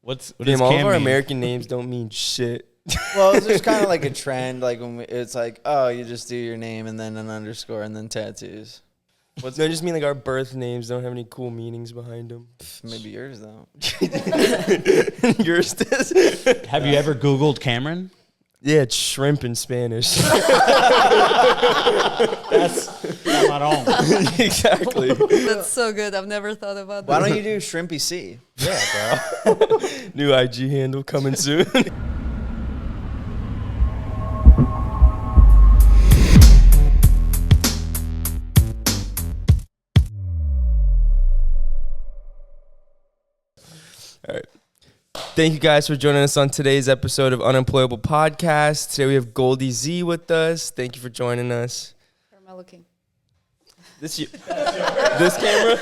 What Damn, does all Cam of our mean? American names don't mean shit. Well, it's just kind of like a trend. Like it's like, oh, you just do your name and then an underscore and then tattoos. No, I just mean like our birth names don't have any cool meanings behind them. Maybe yours don't. Yours does. Have you ever Googled Cameron? Yeah, it's shrimp in Spanish. That's not on. Exactly. That's so good. I've never thought about that. Why don't you do Shrimpy C? Yeah, bro. New IG handle coming soon. All right. Thank you guys for joining us on today's episode of Unemployable Podcast. Today we have Goldy Z with us. Thank you for joining us. Where am I looking? This camera?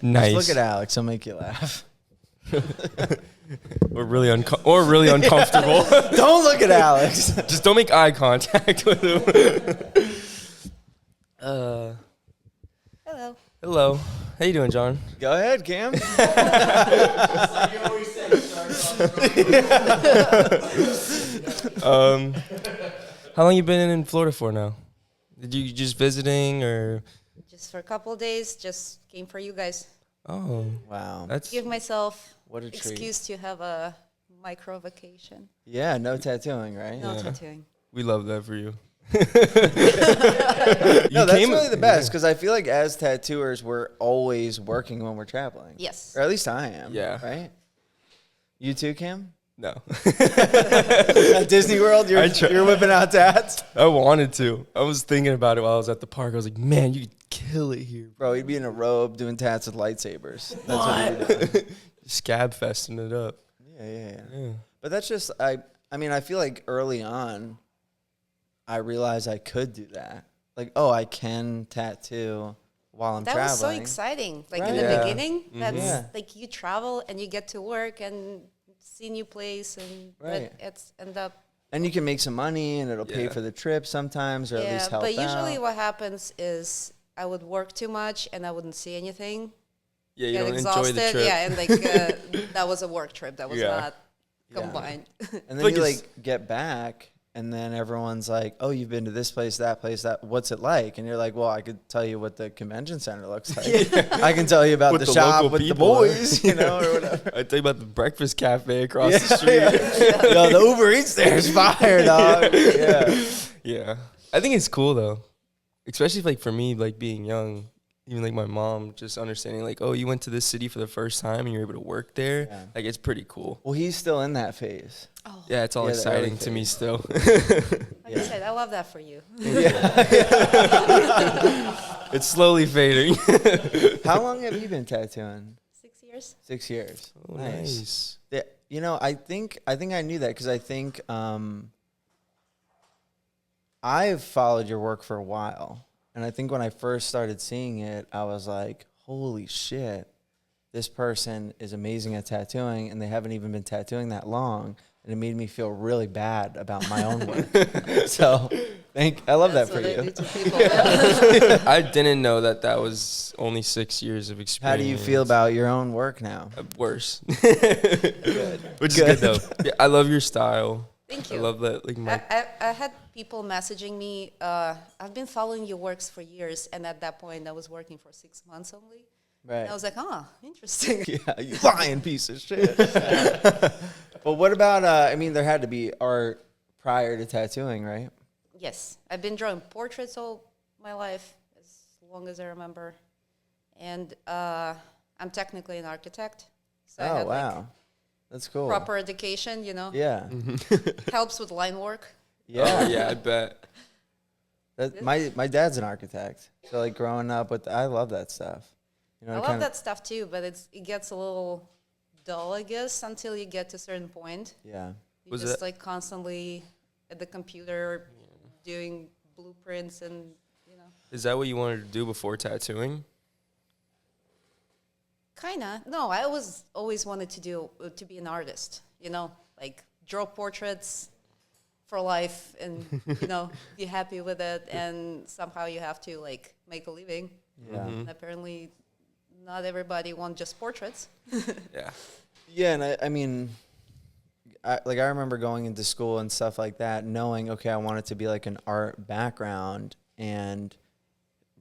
Nice. Just look at Alex. He'll make you laugh. Or really uncomfortable. Don't look at Alex. Just don't make eye contact with him. Hello. Hello. How you doing, John? Go ahead, Cam. How long you been in Florida for now? Did you just visiting or? Just for a couple of days. Just came for you guys. Oh, Wow. that's Give myself What a treat. excuse to have a micro vacation. Yeah, no tattooing, right? No Yeah. tattooing. we love that for you. No, that's came- really the best because I feel like as tattooers, we're always working when we're traveling. Yes. Or at least I am. Yeah. Right? You too, Cam? No, At Disney World, you're whipping out tats? I wanted to. I was thinking about it while I was at the park. I was like, man, you could kill it here. Bro, you'd be in a robe doing tats with lightsabers. That's what you'd be doing. Scab festing it up. Yeah. Yeah. But that's just, I mean, I feel like early on, I realized I could do that. Like, oh, I can tattoo while I'm That traveling. was so exciting. Like in Right. the Yeah. beginning, that's Yeah. like you travel and you get to work and see new place and Right. but it's end up And you can make some money and it'll pay Yeah. for the trip sometimes or at least help but usually out. what happens is I would work too much and I wouldn't see anything. Yeah, you Get don't exhausted. enjoy the trip. Yeah, and like that was a work trip. That was Yeah. not Yeah. combined. And then Like you it's- like get back and then everyone's like, oh, you've been to this place, that, what's it like? And you're like, well, I could tell you what the convention center looks like. I can tell you about What the the shop local with the people are. boys, you know, or whatever. I tell you about the breakfast cafe across the street. Yo, the Uber Eats there is fire, dog. Yeah. Yeah. I think it's cool though. Especially like for me, like being young, even like my mom just understanding like, oh, you went to this city for the first time and you're able to work there. Yeah. Like it's pretty cool. Well, he's still in that phase. Oh, Yeah, it's all Yeah, the early exciting to me phase. still. like I said, I love that for you. It's slowly fading. How long have you been tattooing? 6 years. 6 years. Oh, nice. Yeah, you know, I think I knew that because I think I've followed your work for a while, and I think when I first started seeing it, I was like, "Holy shit, this person is amazing at tattooing, and they haven't even been tattooing that long." And it made me feel really bad about my own work. So, I love That's that for what I you. do to people. Yeah. I didn't know that was only 6 years of experience. How do you feel about your own work now? Worse. Good. Which is good though. Yeah, I love your style. Thank I you. love that. Like my I had people messaging me. I've been following your works for years, and at that point, I was working for 6 months only. Right. And I was like, interesting. Yeah, you lying piece of shit. But what about, I mean, there had to be art prior to tattooing, right? Yes, I've been drawing portraits all my life, as long as I remember. And I'm technically an architect. So I Oh, had wow. That's cool. proper education, you know. Yeah. Helps with line work. Yeah. Oh, yeah, I bet. That, my dad's an architect. So, like, growing up with, I love that stuff. You know, I it love kinda- that stuff too, but it gets a little dull, I guess, until you get to a certain point. Yeah. You're Was just that- like constantly at the computer doing blueprints and, you know. Is that what you wanted to do before tattooing? Kinda. No, I always wanted to be an artist, you know, like draw portraits for life and, you know, be happy with it. And somehow you have to like make a living. Yeah. And apparently not everybody wants just portraits. Yeah. Yeah, and I mean, I remember going into school and stuff like that, knowing, okay, I want it to be like an art background, and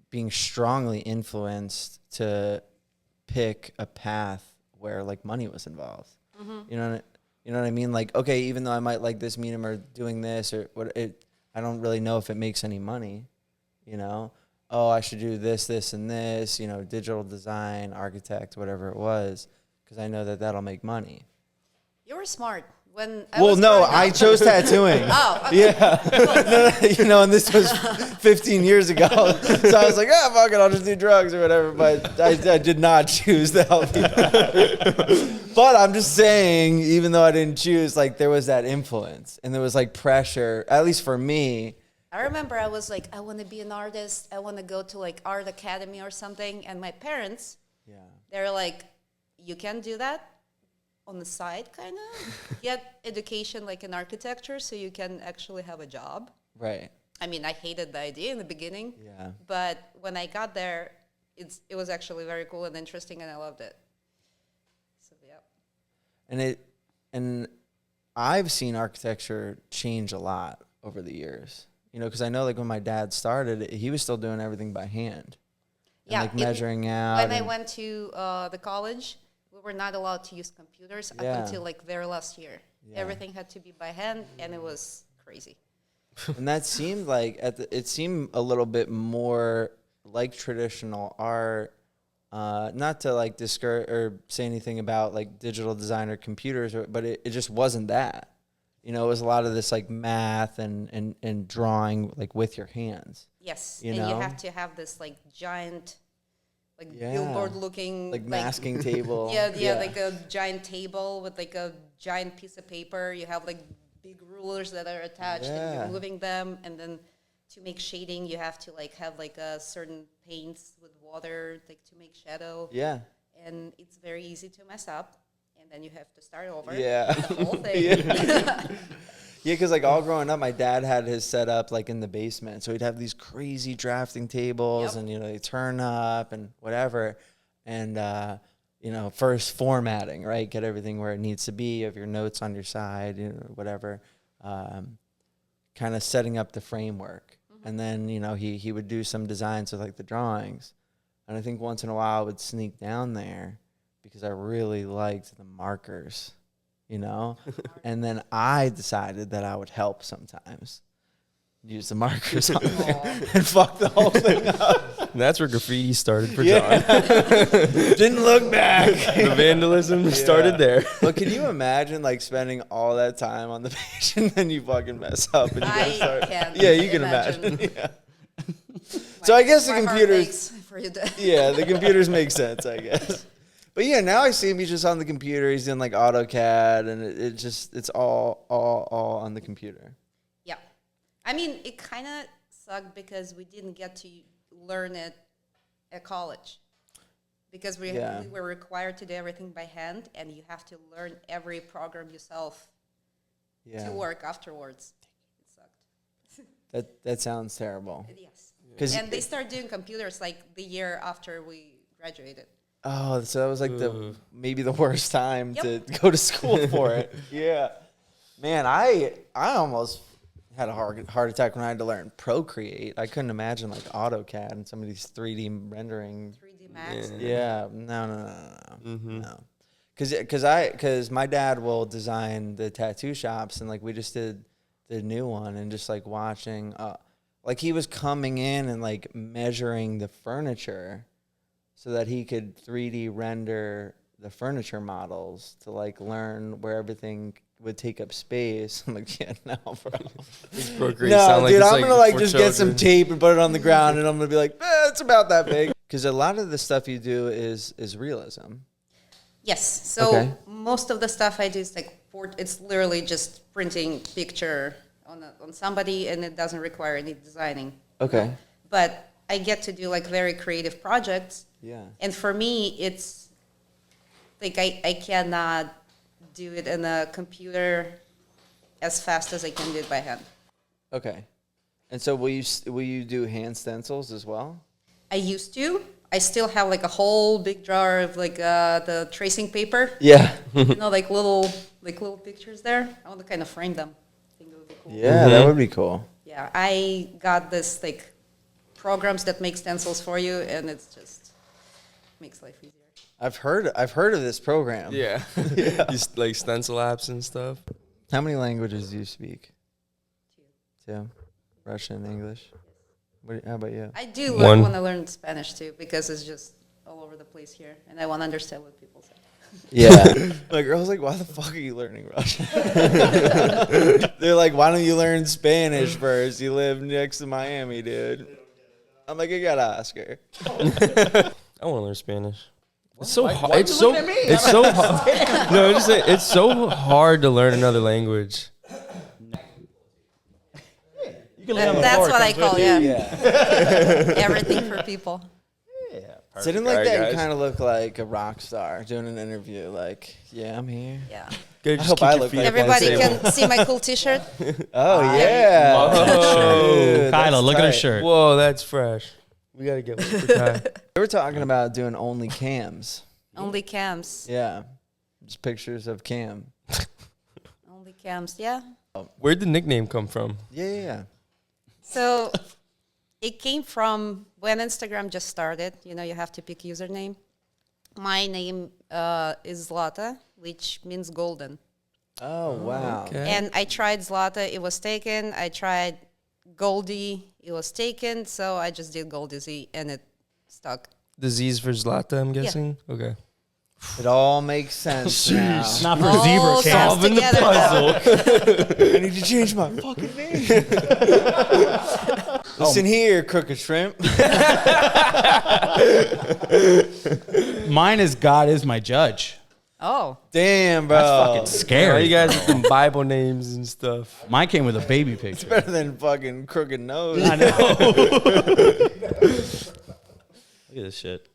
being strongly influenced to pick a path where like money was involved. You know what I mean? Like, okay, even though I might like this medium or doing this or what, I don't really know if it makes any money. You know, oh, I should do this, this, and this. You know, digital design, architect, whatever it was, because I know that that'll make money. You were smart. When I chose tattooing. Oh, okay. Yeah. You know, and this was 15 years ago. So I was like, ah, fuck it, I'll just do drugs or whatever. But I did not choose the healthy path. But I'm just saying, even though I didn't choose, like, there was that influence. And there was, like, pressure, at least for me. I remember I was like, I want to be an artist. I want to go to, like, art academy or something. And my parents, they're like, you can do that on the side, kind of. Get education like in architecture so you can actually have a job. Right. I mean, I hated the idea in the beginning. Yeah. But when I got there, it was actually very cool and interesting, and I loved it. So, yeah. And I've seen architecture change a lot over the years. You know, because I know, like, when my dad started, he was still doing everything by hand. And, Yeah. like, measuring out. When I went to the college, we were not allowed to use computers up until, like, very last year. Yeah. Everything had to be by hand, and it was crazy. And that seemed like, it seemed a little bit more like traditional art. Not to, like, discourage or say anything about, like, digital design or computers, but it just wasn't that. You know, it was a lot of this, like, math and drawing, like, with your hands. Yes, you and know? you have to have this, like, giant, like, billboard-looking... Like, masking table. Yeah, like a giant table with, like, a giant piece of paper. You have, like, big rulers that are attached, and you're moving them. And then to make shading, you have to, like, have, like, a certain paints with water, like, to make shadow. Yeah. And it's very easy to mess up. And then you have to start over. Yeah. The whole thing. Yeah, because, like, all growing up, my dad had his set up, like, in the basement. So he'd have these crazy drafting tables and, you know, they turn up and whatever. And, you know, first formatting, right? Get everything where it needs to be. You have your notes on your side, you know, whatever. Kind of setting up the framework. And then, you know, he would do some designs with, like, the drawings. And I think once in a while I would sneak down there because I really liked the markers, you know? And then I decided that I would help sometimes. Use the markers on there and fuck the whole thing up. And that's where graffiti started for John. Didn't look back. The vandalism started there. But can you imagine, like, spending all that time on the page and then you fucking mess up and you gotta start? Yeah, you can imagine. Yeah. So I guess the computers. Yeah, the computers make sense, I guess. But yeah, now I see him. He's just on the computer. He's in, like, AutoCAD, and it's all on the computer. Yeah, I mean, it kind of sucked because we didn't get to learn it at college because we were required to do everything by hand, and you have to learn every program yourself to work afterwards. It sucked. That sounds terrible. Yes. And they started doing computers like the year after we graduated. Oh, so that was like maybe the worst time to go to school for it. Yeah. Man, I almost had a heart attack when I had to learn Procreate. I couldn't imagine, like, AutoCAD and some of these 3D rendering. 3D Max. Yeah. No. Because my dad will design the tattoo shops, and, like, we just did the new one, and just, like, watching, like, he was coming in and, like, measuring the furniture so that he could 3D render the furniture models to, like, learn where everything would take up space. I'm like, yeah, no, bro. No, dude, I'm gonna, like, just get some tape and put it on the ground, and I'm gonna be like, it's about that big. Because a lot of the stuff you do is realism. Yes. So most of the stuff I do is, like, it's literally just printing picture on somebody, and it doesn't require any designing. Okay. But I get to do, like, very creative projects. Yeah. And for me, it's like I cannot do it in a computer as fast as I can do it by hand. Okay. And so will you do hand stencils as well? I used to. I still have like a whole big jar of like the tracing paper. Yeah. Like little pictures there. I want to kind of frame them. I think it would be cool. Yeah, that would be cool. Yeah, I got this like programs that make stencils for you, and it's just makes life easier. I've heard of this program. Yeah. These like stencil apps and stuff. How many languages do you speak? Two. Russian, English. How about you? I do One. want to learn Spanish too, because it's just all over the place here, and I want to understand what people say. Yeah. My girl's like, why the fuck are you learning Russian? They're like, why don't you learn Spanish first? You live next to Miami, dude. I'm like, I gotta ask her. I want to learn Spanish. It's so hard. It's so hard. No, I'm just saying, it's so hard to learn another language. That's what I call, Yeah. everything for people. Sitting like Alright, that, guys. you kind of look like a rock star doing an interview. Like, yeah, I'm here. Yeah. Gotta I just hope keep I your look feet like up on the Everybody table. can see my cool T-shirt. Oh, yeah. Love that shirt. Dude, Kyla, that's look at her tight. shirt. Whoa, that's fresh. We gotta get one for Ty. We were talking about doing only cams. Only cams. Yeah. Just pictures of Cam. Only cams. Yeah. Where'd the nickname come from? Yeah. So it came from when Instagram just started. You have to pick username. My name is Zlata, which means golden. Oh, wow. Okay. And I tried Zlata, it was taken. I tried Goldy, it was taken. So I just did Goldy Z, and it stuck. The Z's for Zlata, I'm guessing? Okay. It all makes sense now. It's not for All zebra cam. comes together now. I need to change my fucking name. Listen here, crooked shrimp. Mine is God is my judge. Oh, Damn, bro. That's fucking All scary. you guys with them Bible names and stuff. Mine came with a baby picture. Better than fucking crooked nose. I know. Look at this shit.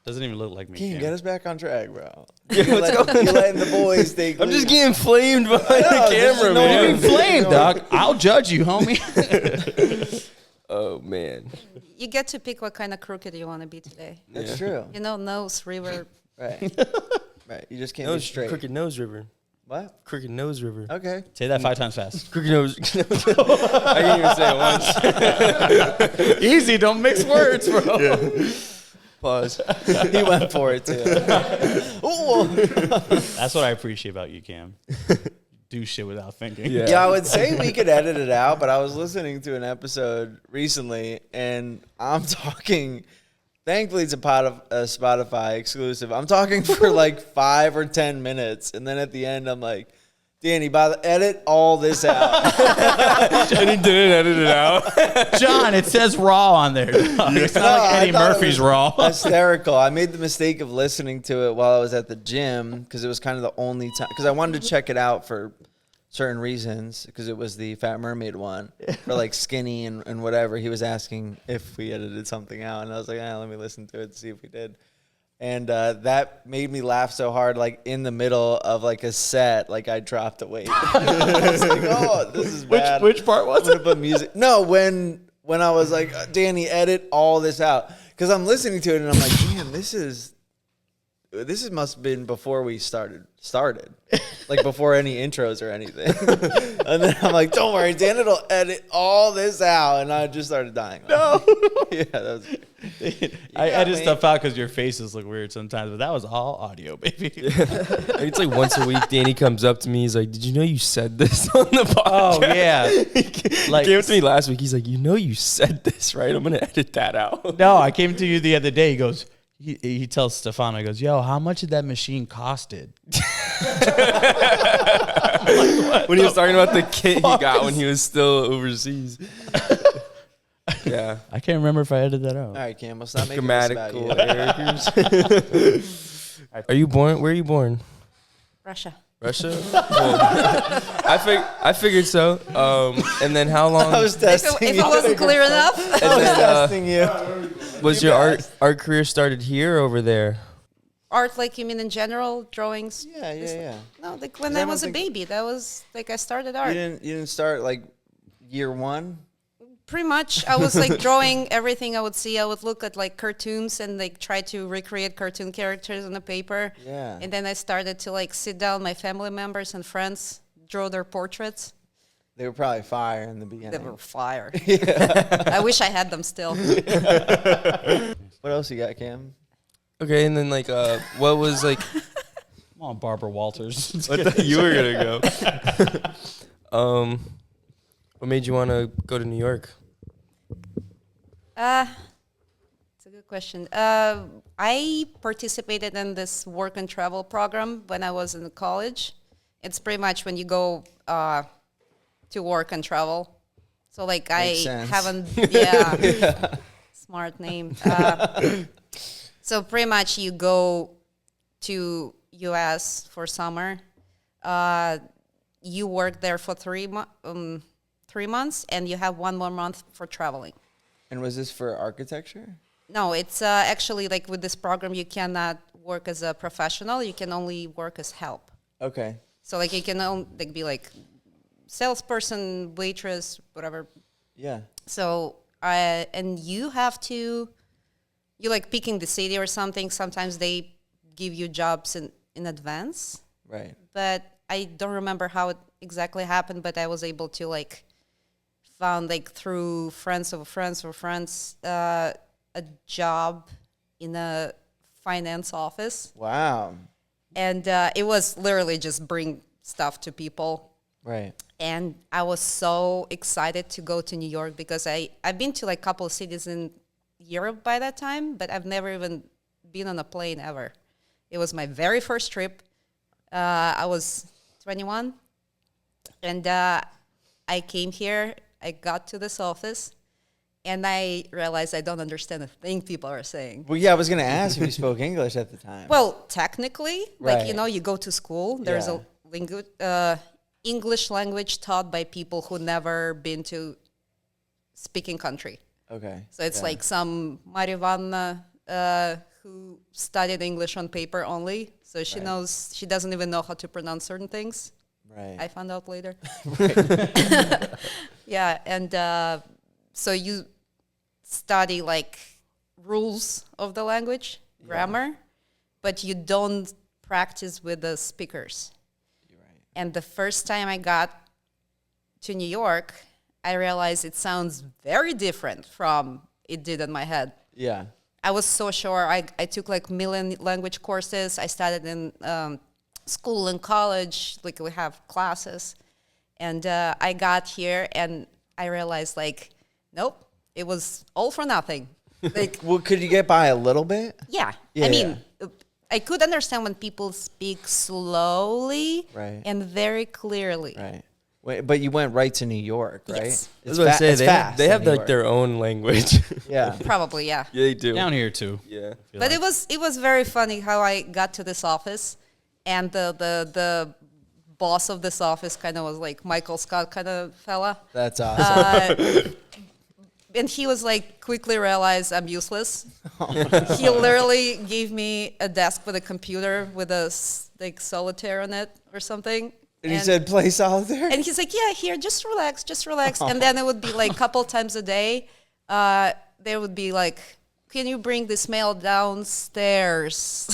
Doesn't even look like me. Cam, Cam. get us back on track, bro. Yeah, what's going You're letting the boys think. I'm just getting flamed behind the this is camera, no You man. be flamed, dog. I'll judge you, homie. Oh, man. you get to pick what kind of crooked you want to be today. That's true. Nose, river. Right. Right. You just can't be Nose, straight. Crooked Nose River. What? Crooked Nose River. Okay. Say that 5 times fast. Crooked Nose. I can't even say it once. Easy, don't mix words, bro. Pause. He went for it, too. Ooh. That's what I appreciate about you, Cam. Do shit without thinking. Yeah. Yeah, I would say we could edit it out, but I was listening to an episode recently, and I'm talking. Thankfully, it's a Spotify exclusive. I'm talking for like 5 or 10 minutes, and then at the end, I'm like, Danny, edit all this out. And he didn't edit it out. John, it says raw on there. Dog. It's not like I Eddie thought it Murphy's was raw. Hysterical. I made the mistake of listening to it while I was at the gym because it was kind of the only time. Because I wanted to check it out for certain reasons because it was the Fat Mermaid one for like skinny and whatever. He was asking if we edited something out, and I was like, let me listen to it to see if we did. And that made me laugh so hard, like in the middle of like a set, like I dropped a weight. I was like, oh, this is bad. Which part was I'm gonna put music. No, when I was like, Danny, edit all this out, because I'm listening to it and I'm like, damn, this must have been before we started, like before any intros or anything. And then I'm like, don't worry, Dan, it'll edit all this out, and I just started dying. No. Yeah, that was. I got edit me. stuff out because your faces look weird sometimes, but that was all audio, baby. It's like once a week, Danny comes up to me. He's like, "Did you know you said this on the podcast?" Oh, yeah. Like, came up to me last week. He's like, "You know you said this, right? I'm gonna edit that out." No, I came to you the other day. He goes, he tells Stefano, he goes, yo, how much did that machine costed? When he was talking about the kit he got when he was still overseas. Yeah. I can't remember if I edited that out. All right, Cam, we'll stop making this about Grammatical you. errors. Are you born? Where are you born? Russia. Russia? Well, I figured so. And then how long I was testing If you. it wasn't clear enough. I was testing you. was You your guys. art career started here or over there? Art, like you mean in general, drawings? Yeah. No, like when I I don't was a think- baby, that was like I started You art. didn't start like year one? Pretty much, I was like drawing everything I would see. I would look at like cartoons and like try to recreate cartoon characters on the paper. Yeah. And then I started to like sit down my family members and friends, draw their portraits. They were probably fire in the beginning. They were fire. I wish I had them still. What else you got, Cam? Okay, and then like, what was like? Come on, Barbara Walters. I thought you were gonna go. What made you want to go to New York? It's a good question. I participated in this work and travel program when I was in college. It's pretty much when you go to work and travel. So like Makes I sense. haven't, yeah, smart name. So pretty much you go to US for summer. You work there for 3 months, and you have 1 more month for traveling. And was this for architecture? No, it's actually like with this program, you cannot work as a professional. You can only work as help. Okay. So like you can only like be like salesperson, waitress, whatever. Yeah. So and you have to, you like picking the city or something. Sometimes they give you jobs in advance. Right. But I don't remember how it exactly happened. But I was able to like found like through friends of friends or friends a job in a finance office. Wow. And it was literally just bring stuff to people. Right. And I was so excited to go to New York because I've been to like a couple of cities in Europe by that time, but I've never even been on a plane ever. It was my very first trip. I was 21. And I came here. I got to this office. And I realized I don't understand a thing people are saying. Well, yeah, I was going to ask if you spoke English at the time. Well, technically, Right. like, you know, you go to school. There's Yeah. a English language taught by people who never been to speaking country. Okay. So it's Yeah. like some Marivanna who studied English on paper only. So she knows, she doesn't even know how to pronounce certain things. Right. I found out later. Yeah, and so you study like rules of the language, grammar, but you don't practice with the speakers. You're right. And the first time I got to New York, I realized it sounds very different from it did in my head. Yeah. I was so sure. I took like million language courses. I studied in school and college, like we have classes. And I got here and I realized like, nope, it was all for nothing. Like, Well, could you get by a little bit? yeah. Yeah, I mean, I could understand when people speak slowly Right. and very clearly. Right. Wait, but you went right to New York, right? Yes. I was going to say it's they fast have in New like York. their own language. Yeah. Probably, yeah. Yeah, they do. Down here too. Yeah. But it was very funny how I got to this office, and the boss of this office kind of was like Michael Scott kind of fella. That's awesome. And he was like, quickly realized I'm useless. He literally gave me a desk with a computer with a like solitaire on it or something. And he said, play solitaire? And he's like, yeah, here, just relax, just relax. And then it would be like a couple times a day. There would be like, can you bring this mail downstairs?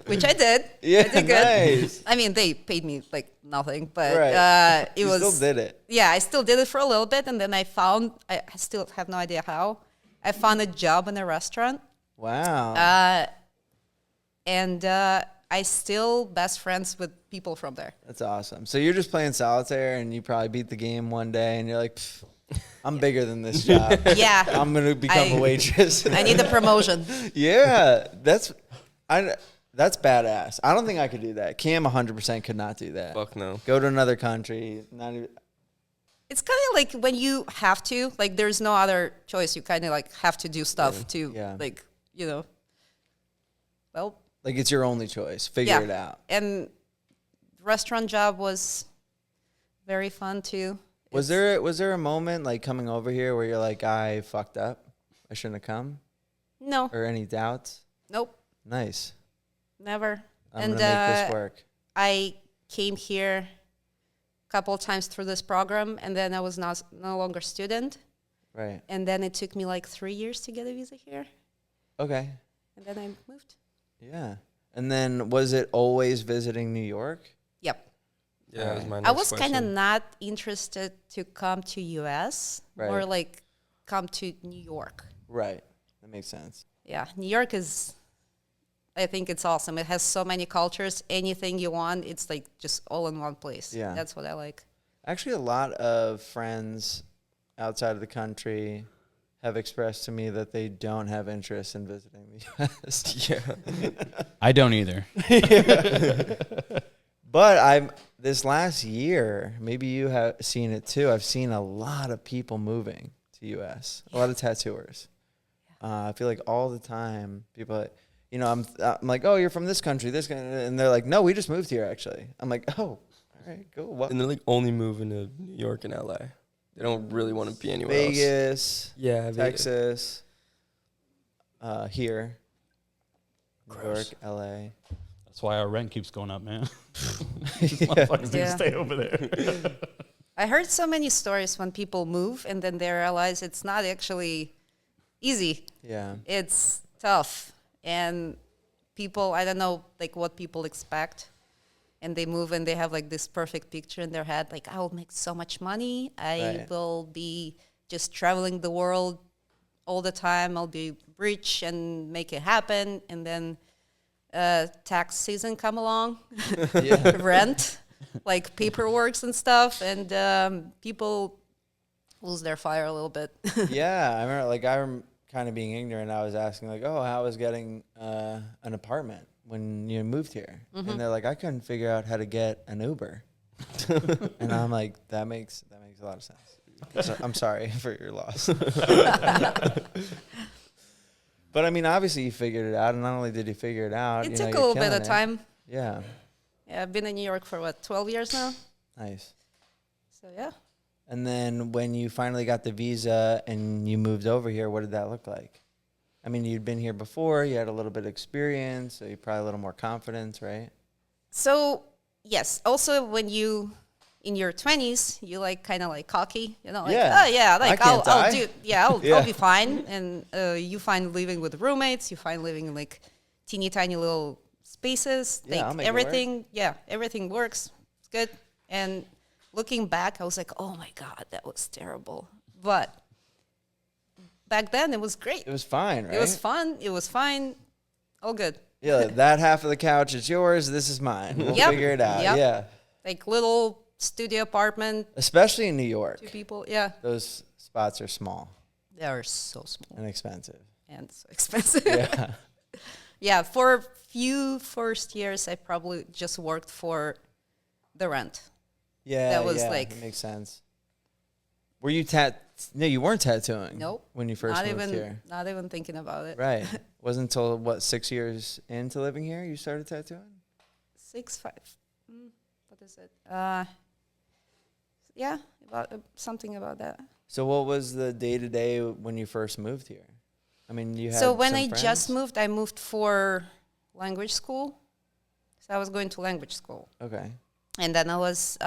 Which I did. Yeah, I did good. nice. I mean, they paid me like nothing, but Right. it You was. still did it. Yeah, I still did it for a little bit. And then I still have no idea how. I found a job in a restaurant. Wow. And I still best friends with people from there. That's awesome. So you're just playing solitaire and you probably beat the game one day and you're like, "Pff, I'm bigger than this job. Yeah. I'm going to become a waitress. I need a promotion. Yeah. That's badass. I don't think I could do that. Cam 100% could not do that. Fuck no. Go to another country. Not even. It's kind of like when you have to, like, there's no other choice. You kind of like have to do stuff to, Yeah. like, you know, well, Like it's your only choice. Figure yeah. it out. And restaurant job was very fun too. Was there a moment like coming over here where you're like, I fucked up, I shouldn't have come, No, or any doubts? nope, Nice. never. I'm And gonna make this work. I came here a couple of times through this program, and then I was no longer student. Right. And then it took me like 3 years to get a visa here. Okay. And then I moved. Yeah. And then was it always visiting New York? Yep. Yeah, that was my I next was kind of question. not interested to come to US, more Right. like come to New York. Right. That makes sense. Yeah, New York is, I think it's awesome. It has so many cultures. Anything you want, it's like just all in one place. Yeah. That's what I like. Actually, a lot of friends outside of the country have expressed to me that they don't have interest in visiting the U.S. Yeah. I don't either. But this last year, maybe you have seen it too. I've seen a lot of people moving to U.S. A lot of tattooers. I feel like all the time people, I'm like, oh, you're from this country, and they're like, no, we just moved here actually. I'm like, oh, all right, cool. What? And they're like only moving to New York and LA. They don't really want to be anywhere else. Vegas, Yeah, Texas, here, New Gross. York, LA. That's why our rent keeps going up, man. Motherfuckers need Yeah. to stay over there. I heard so many stories when people move and then they realize it's not actually easy. Yeah. It's tough. And people, I don't know, like what people expect. And they move and they have like this perfect picture in their head, like, I will make so much money. I Right. will be just traveling the world all the time. I'll be rich and make it happen. And then tax season come along, Yeah. rent, like paperworks and stuff. And people lose their fire a little bit. Yeah. I remember, I'm kind of being ignorant. I was asking, like, oh, how was getting an apartment when you moved here? And they're like, I couldn't figure out how to get an Uber. And I'm like, that makes a lot of sense. So, I'm sorry for your loss. But I mean, obviously you figured it out, and not only did you figure it out, It you took know, a you're little bit killing of it. time. Yeah. Yeah, I've been in New York for 12 years now. Nice. So yeah. And then when you finally got the visa and you moved over here, what did that look like? I mean, you'd been here before, you had a little bit of experience, so you probably a little more confidence, right? So yes, also when you in your 20s, you like kind of like cocky, like, Yeah. oh yeah, like I can't die. I'll do, yeah, I'll Yeah. be fine. And you find living with roommates, you find living in like teeny tiny little spaces, Yeah, I'll like make it work. everything works. It's good. And looking back, I was like, oh my God, that was terrible. But back then it was great. It was fine, right? It was fun. It was fine. All good. Yeah, that half of the couch is yours, this is mine. We'll Yep. figure it out, Yep. yeah. Like little studio apartment, Especially in New York. 2 people. Yeah. Those spots are small They are so small and expensive. and so expensive. Yeah. Yeah. For a few first years, I probably just worked for the rent. Yeah, That was yeah, like- it makes sense. Were you No, you weren't tattooing. Nope. When you first moved here. Not even thinking about it. Right. Wasn't until, what, 6 years into living here you started tattooing? 6, 5. What is it? Yeah, about something about that. So what was the day-to-day when you first moved here? I mean, you had So when some I friends? just moved, I moved for language school. So I was going to language school. Okay. And then I was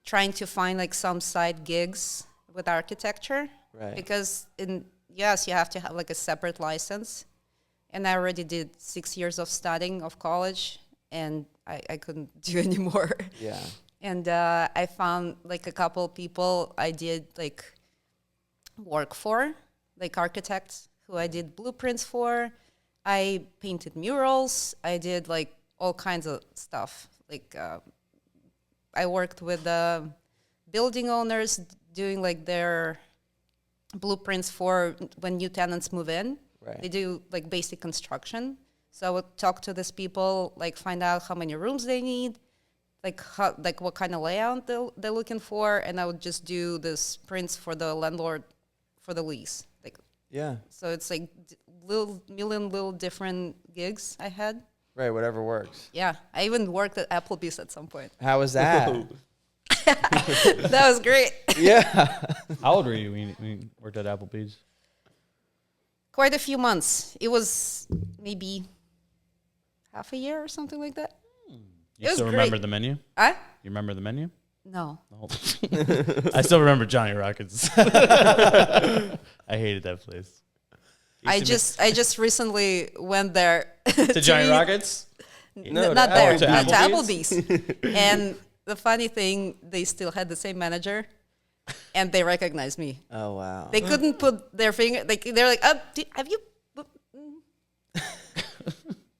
trying to find like some side gigs with architecture. Right. Because in US, you have to have like a separate license. And I already did 6 years of studying of college, and I couldn't do anymore. Yeah. And I found like a couple people I did like work for, like architects who I did blueprints for. I painted murals. I did like all kinds of stuff. Like I worked with building owners doing like their blueprints for when new tenants move in. Right. They do like basic construction. So I would talk to these people, like find out how many rooms they need, like what kind of layout they're looking for, and I would just do this prints for the landlord for the lease. Like, Yeah. so it's like little different gigs I had. Right, whatever works. Yeah, I even worked at Applebee's at some point. How was that? That was great. Yeah. How old were you when you worked at Applebee's? Quite a few months. It was maybe half a year or something like that. You It was still remember great. the menu? Huh? You remember the menu? No. I still remember Johnny Rockets. I hated that place. I just recently went there To Johnny Rockets? No, not there, to to Applebee's? Applebee's. And the funny thing, they still had the same manager, and they recognized me. Oh wow. They couldn't put their finger. They're like, have you?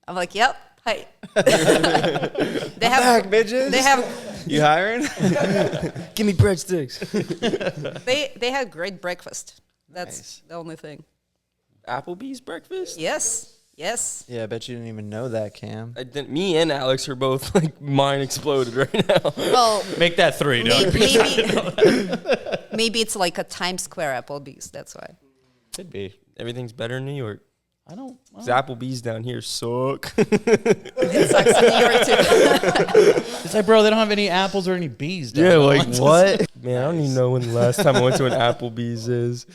I'm like, yep. Hi. They have back, bitches. They have. You hiring? Give me breadsticks. They had great breakfast. That's Nice. the only thing. Applebee's breakfast? Yes. Yes. Yeah, I bet you didn't even know that, Cam. I didn't, me and Alex are both like mine exploded right now. Well, Make that 3, dog. maybe it's like a Times Square Applebee's. That's why. Could be. Everything's better in New York. I don't. 'Cause Applebee's down here suck. It sucks in New York too. It's like, bro, they don't have any apples or any bees. Down Yeah, there. like what? Man, I don't even know when the last time I went to an Applebee's is.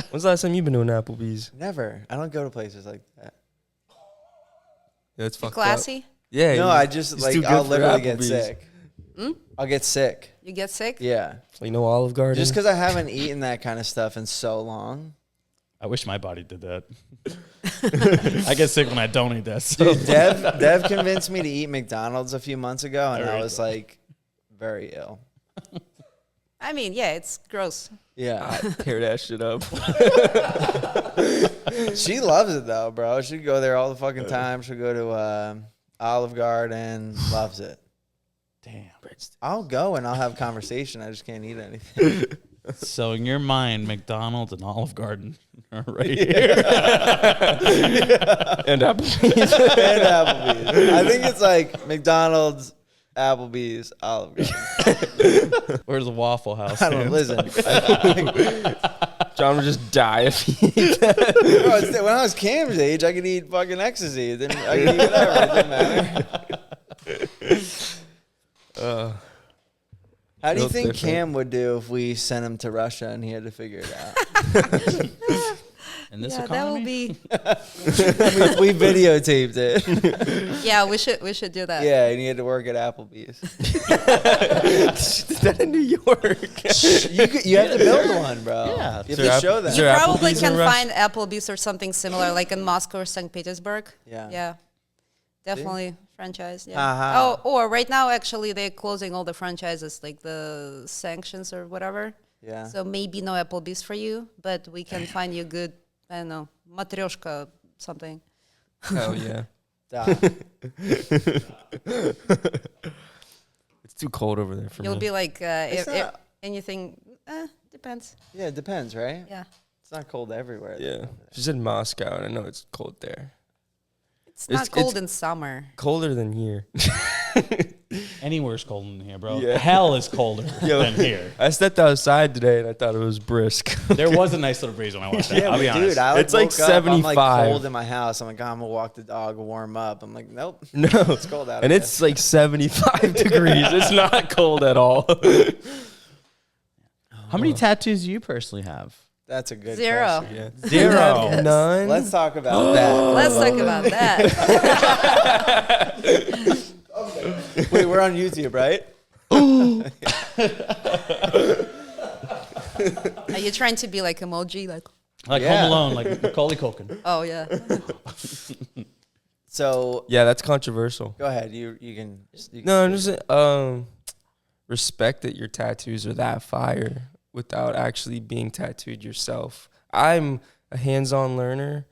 When's the last time you've been to an Applebee's? Never. I don't go to places like that. Yeah, it's fucked Classy. up. Yeah. No, I just it's like too good I'll for literally get Applebee's. sick. I'll get sick. You get sick? Yeah. You know Olive Garden? Just because I haven't eaten that kind of stuff in so long. I wish my body did that. I get sick when I don't eat that stuff. Dude, Dev convinced me to eat McDonald's a few months ago, and I Very was good. like very ill. I mean, yeah, it's gross. Yeah. tear that shit up. She loves it though, bro. She'd go there all the fucking time. She'll go to Olive Garden. Loves it. Damn. I'll go and I'll have conversation. I just can't eat anything. So in your mind, McDonald's and Olive Garden are right here. And Applebee's. And Applebee's. I think it's like McDonald's, Applebee's, Olive Garden. Where's the Waffle House? I don't man? listen. John would just die if he ate that. Bro, when I was Cam's age, I could eat fucking ecstasy. Then I could eat whatever. It didn't matter. How do you Built think different. Cam would do if we sent him to Russia and he had to figure it out? In this Yeah, that economy? will be. we videotaped it. Yeah, we should do that. Yeah, and he had to work at Applebee's. Did that in New York? You have to build one, bro. Yeah. You have to show them. Is You there probably Applebee's in can Russia? find Applebee's or something similar, like in Moscow or St. Petersburg. Yeah. Yeah. Definitely franchise. Yeah. Uh-huh. Oh, or right now, actually, they're closing all the franchises, like the sanctions or whatever. Yeah. So maybe no Applebee's for you, but we can find you good, I don't know, matryoshka something. Hell yeah. Stop. It's too cold over there for You'll me. be like, It's if not- anything, depends. Yeah, it depends, right? Yeah. It's not cold everywhere. Yeah. She said Moscow, and I know it's cold there. It's not It's- cold it's- in summer. Colder than here. Anywhere's colder than here, bro. Yeah. Hell is colder Yo. than here. I stepped outside today, and I thought it was brisk. There was a nice little breeze when I walked out. I'll be honest. Dude, I It's like woke up, I'm like 75. cold in my house. I'm like, I'm gonna walk the dog, warm up. I'm like, nope, No. it's cold out. And it's like 75 degrees. It's not cold at all. How many tattoos do you personally have? That's a good 0. question. Yeah. Zero. Yes. None. Let's talk about that. Let's talk about that. Wait, we're on YouTube, right? Are you trying to be like emoji? Like, Like Yeah. Home Alone, like Macaulay Culkin. oh, yeah. So Yeah, that's controversial. go ahead. You can. No, I'm just respect that your tattoos are that fire without actually being tattooed yourself. I'm a hands-on learner,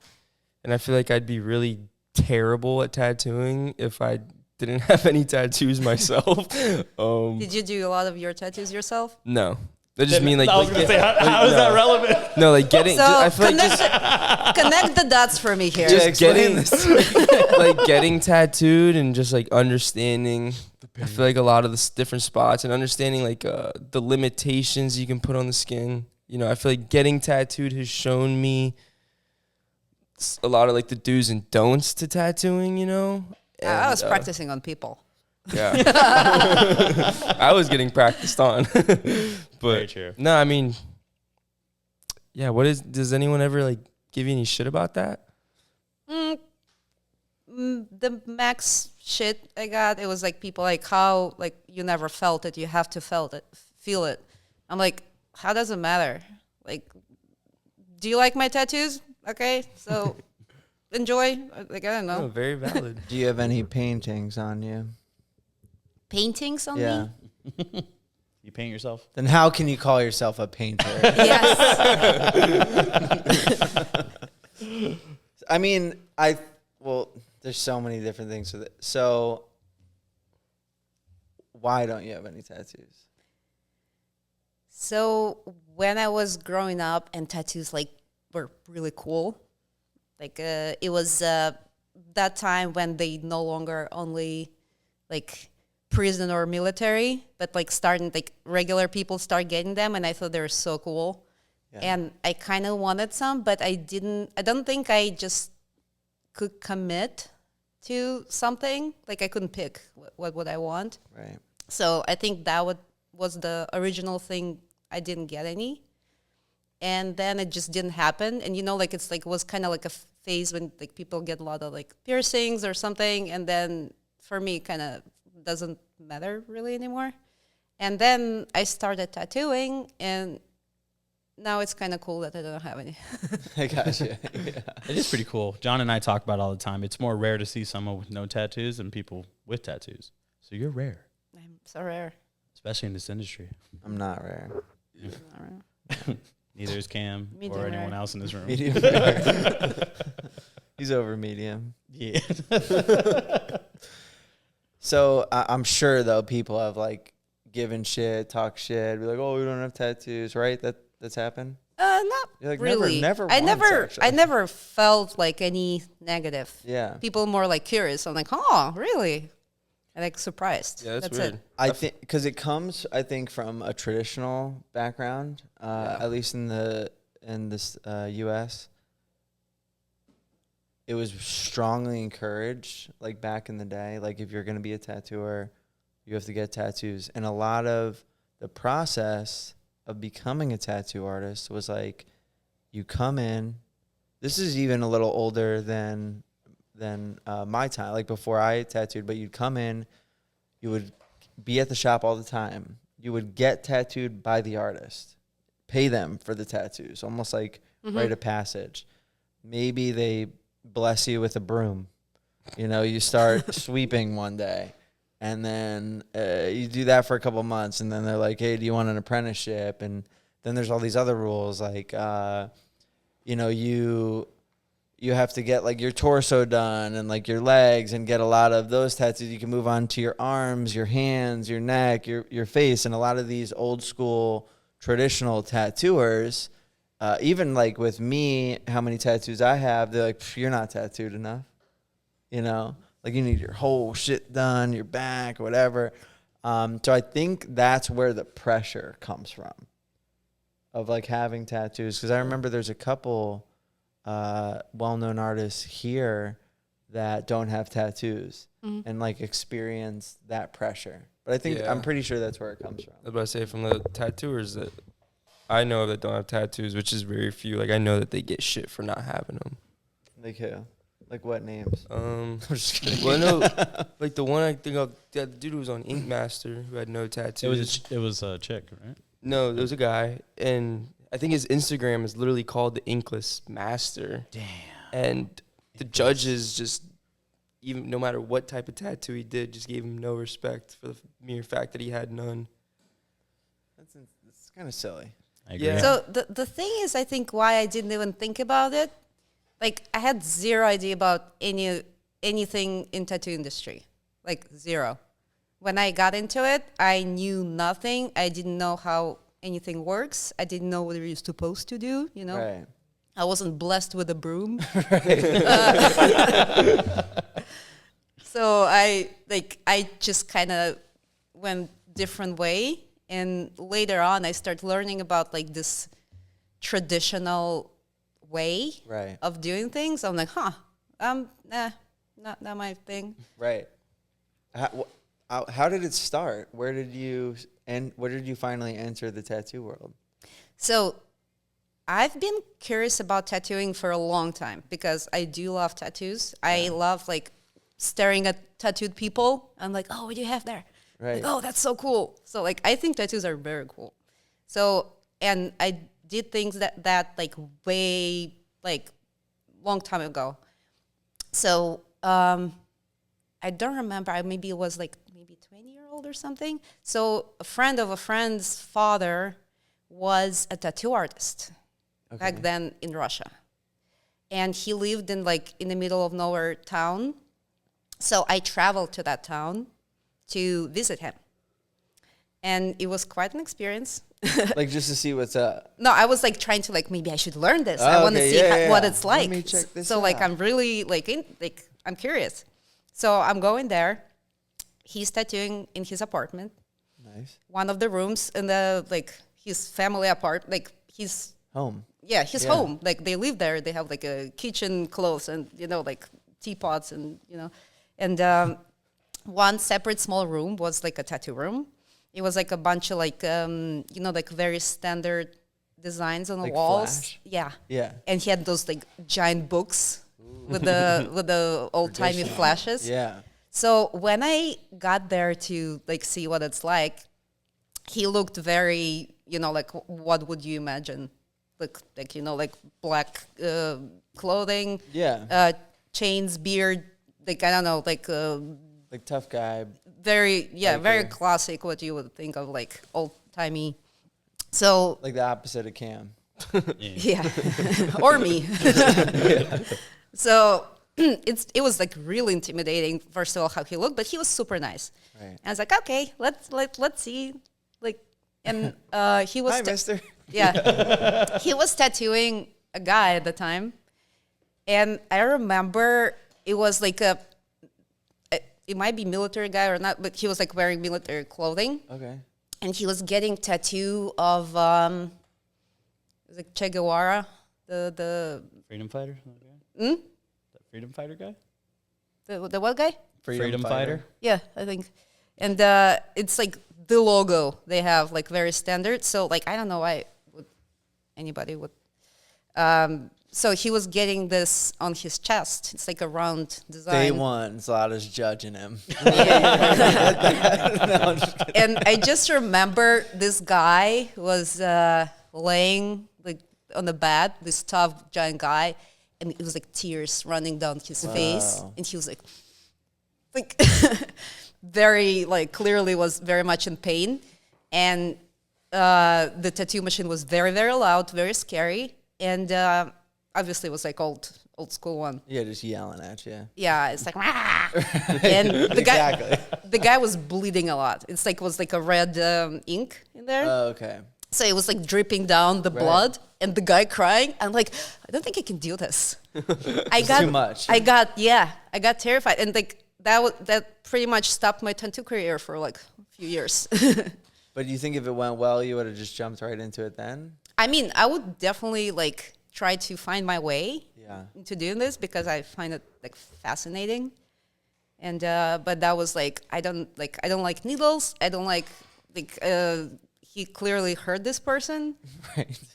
and I feel like I'd be really terrible at tattooing if I didn't have any tattoos myself. Did you do a lot of your tattoos yourself? No, I just mean like, I was like, gonna say, how is that relevant? no, like getting. So I feel like connect, just connect the dots for me here. just getting explain like getting tattooed and just like understanding. I feel like a lot of the different spots and understanding like the limitations you can put on the skin. You know, I feel like getting tattooed has shown me a lot of like the do's and don'ts to tattooing. You know, I was And, practicing on people. Yeah, I was getting practiced on, Very but true. no, I mean, yeah. Does anyone ever like give you any shit about that? The max shit I got. It was like people like, how, like, you never felt it, you have to feel it. I'm like, how does it matter? Like, do you like my tattoos? Okay, so enjoy. Like, I don't know. No, very valid. Do you have any paintings on you? Paintings on Yeah. me? You paint yourself? Then how can you call yourself a painter? Yes. I mean, well, there's so many different things with it. So why don't you have any tattoos? So when I was growing up and tattoos like were really cool, like it was that time when they no longer only like prison or military, but like starting like regular people start getting them, and I thought they were so cool. Yeah. And I kind of wanted some, but I don't think I just could commit to something. Like I couldn't pick what would I want. Right. So I think that was the original thing. I didn't get any. And then it just didn't happen. And, you know, like it's like it was kind of like a phase when like people get a lot of like piercings or something. And then for me, kind of doesn't matter really anymore. And then I started tattooing, and now it's kind of cool that I don't have any. I got you. Yeah. It is pretty cool. John and I talk about it all the time. It's more rare to see someone with no tattoos than people with tattoos. So you're rare. I'm so rare. Especially in this industry. I'm not rare. I'm not rare. Neither is Cam or anyone else in this room. Medium rare. He's over medium. Yeah. So I'm sure though people have like given shit, talk shit, be like, "Oh, we don't have tattoos," right? That's happened. Not Like, really. never I once, never felt like any negative. Yeah. People more like curious. I'm like, oh, really? And like surprised. Yeah, that's it. weird. I think because it comes, I think, from a traditional background, at least in this U.S. It was strongly encouraged, like back in the day. Like if you're going to be a tattooer, you have to get tattoos, and a lot of the process of becoming a tattoo artist was like, you come in. This is even a little older than my time, like before I tattooed. But you'd come in, you would be at the shop all the time. You would get tattooed by the artist, pay them for the tattoos, almost like rite of passage. Maybe they bless you with a broom. You know, you start sweeping one day, and then you do that for a couple months, and then they're like, hey, do you want an apprenticeship? And then there's all these other rules, like, you know, you have to get like your torso done and like your legs and get a lot of those tattoos. You can move on to your arms, your hands, your neck, your face. And a lot of these old school traditional tattooers, even like with me, how many tattoos I have, they're like, you're not tattooed enough. You know, like you need your whole shit done, your back, whatever. So I think that's where the pressure comes from of like having tattoos. Cause I remember there's a couple well-known artists here that don't have tattoos and like experience that pressure. But I think I'm pretty sure that's where it comes from. That's what I say, from the tattooers that I know that don't have tattoos, which is very few. Like I know that they get shit for not having them. Like who? Like what names? I'm just kidding. Well, no, like the one I think of, that dude who was on Ink Master who had no tattoos. It was a chick, right? No, there was a guy, and I think his Instagram is literally called the Inkless Master. Damn. And the judges just, even no matter what type of tattoo he did, just gave him no respect for the mere fact that he had none. That's kind of silly. I agree. Yeah. So the thing is, I think why I didn't even think about it, like I had zero idea about anything in tattoo industry, like zero. When I got into it, I knew nothing. I didn't know how anything works. I didn't know what you're supposed to do, you know? Right. I wasn't blessed with a broom. So I just kind of went different way. And later on, I started learning about like this traditional way of doing things. I'm like, nah, not my thing. Right. How did it start? Where did you finally enter the tattoo world? So I've been curious about tattooing for a long time because I do love tattoos. I love like staring at tattooed people. I'm like, oh, what do you have there? Right. Like, oh, that's so cool. So like, I think tattoos are very cool. So, and I did things that like way, like long time ago. So, I don't remember. Maybe it was like maybe 20-year-old or something. So a friend of a friend's father was a tattoo artist back then in Russia. And he lived in like in the middle of nowhere town. So I traveled to that town to visit him. And it was quite an experience. Like just to see what's up. No, I was like trying to like, maybe I should learn this. I want to see what it's like. Let me check this so out. like, I'm really like, I'm curious. So I'm going there. He's tattooing in his apartment. Nice. One of the rooms in the, like, his family apartment, like, his home. Yeah, his home. Like, they live there. They have, like, a kitchen close and, you know, like, teapots and, you know. And one separate small room was, like, a tattoo room. It was, like, a bunch of, like, you know, like, very standard designs on the Like walls. Flash? Yeah. Yeah. And he had those, like, giant books with the old-timey flashes. Yeah. So when I got there to, like, see what it's like, he looked very, you know, like, what would you imagine? Like you know, like black clothing, chains, beard, like I don't know, like tough guy. Very, biker. very classic. What you would think of like old timey. So like the opposite of Cam. Yeah, or me. So it was like really intimidating. First of all, how he looked, but he was super nice. Right. And I was like, okay, let's see, like, and he was. Hi, Mister. Yeah, he was tattooing a guy at the time, and I remember it was like it might be military guy or not, but he was like wearing military clothing. Okay. And he was getting tattoo of it was like Che Guevara, the freedom fighter. Hmm? That freedom fighter guy. The what guy? Freedom fighter. Yeah, I think. And it's like the logo they have, like very standard. So like I don't know why anybody would. So he was getting this on his chest. It's like a round design. Day one, Zlata's judging him. Yeah. And I just remember this guy was laying like on the bed, this tough giant guy, and it was like tears running down his face, and he was like very like clearly was very much in pain, and the tattoo machine was very, very loud, very scary, and obviously it was like old school one. Yeah, just yelling at you. Yeah, it's like Rah! And the guy was bleeding a lot. It's like was like a red ink in there. Oh, okay. So it was like dripping down the blood, and the guy crying. I'm like, I don't think I can do this. I got too much. I got terrified, and like that pretty much stopped my tattoo career for like a few years. But do you think if it went well, you would have just jumped right into it then? I mean, I would definitely like try to find my way into doing this because I find it like fascinating. And but that was like I don't like needles. I don't like he clearly hurt this person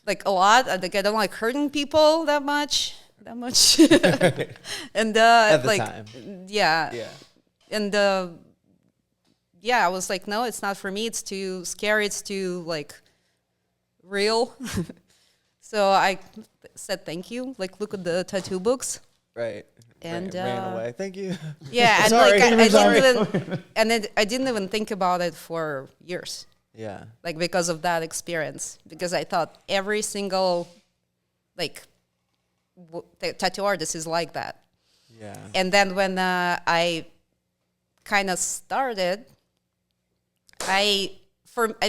like a lot. Like I don't like hurting people that much. And at the like time. Yeah. And I was like, no, it's not for me. It's too scary. It's too like real. So I said thank you. Like, look at the tattoo books. Right. And ran away. Thank you. Yeah, and Sorry. like I didn't even think about it for years. Yeah. Like because of that experience, because I thought every single like tattoo artist is like that. Yeah. And then when I kind of started, I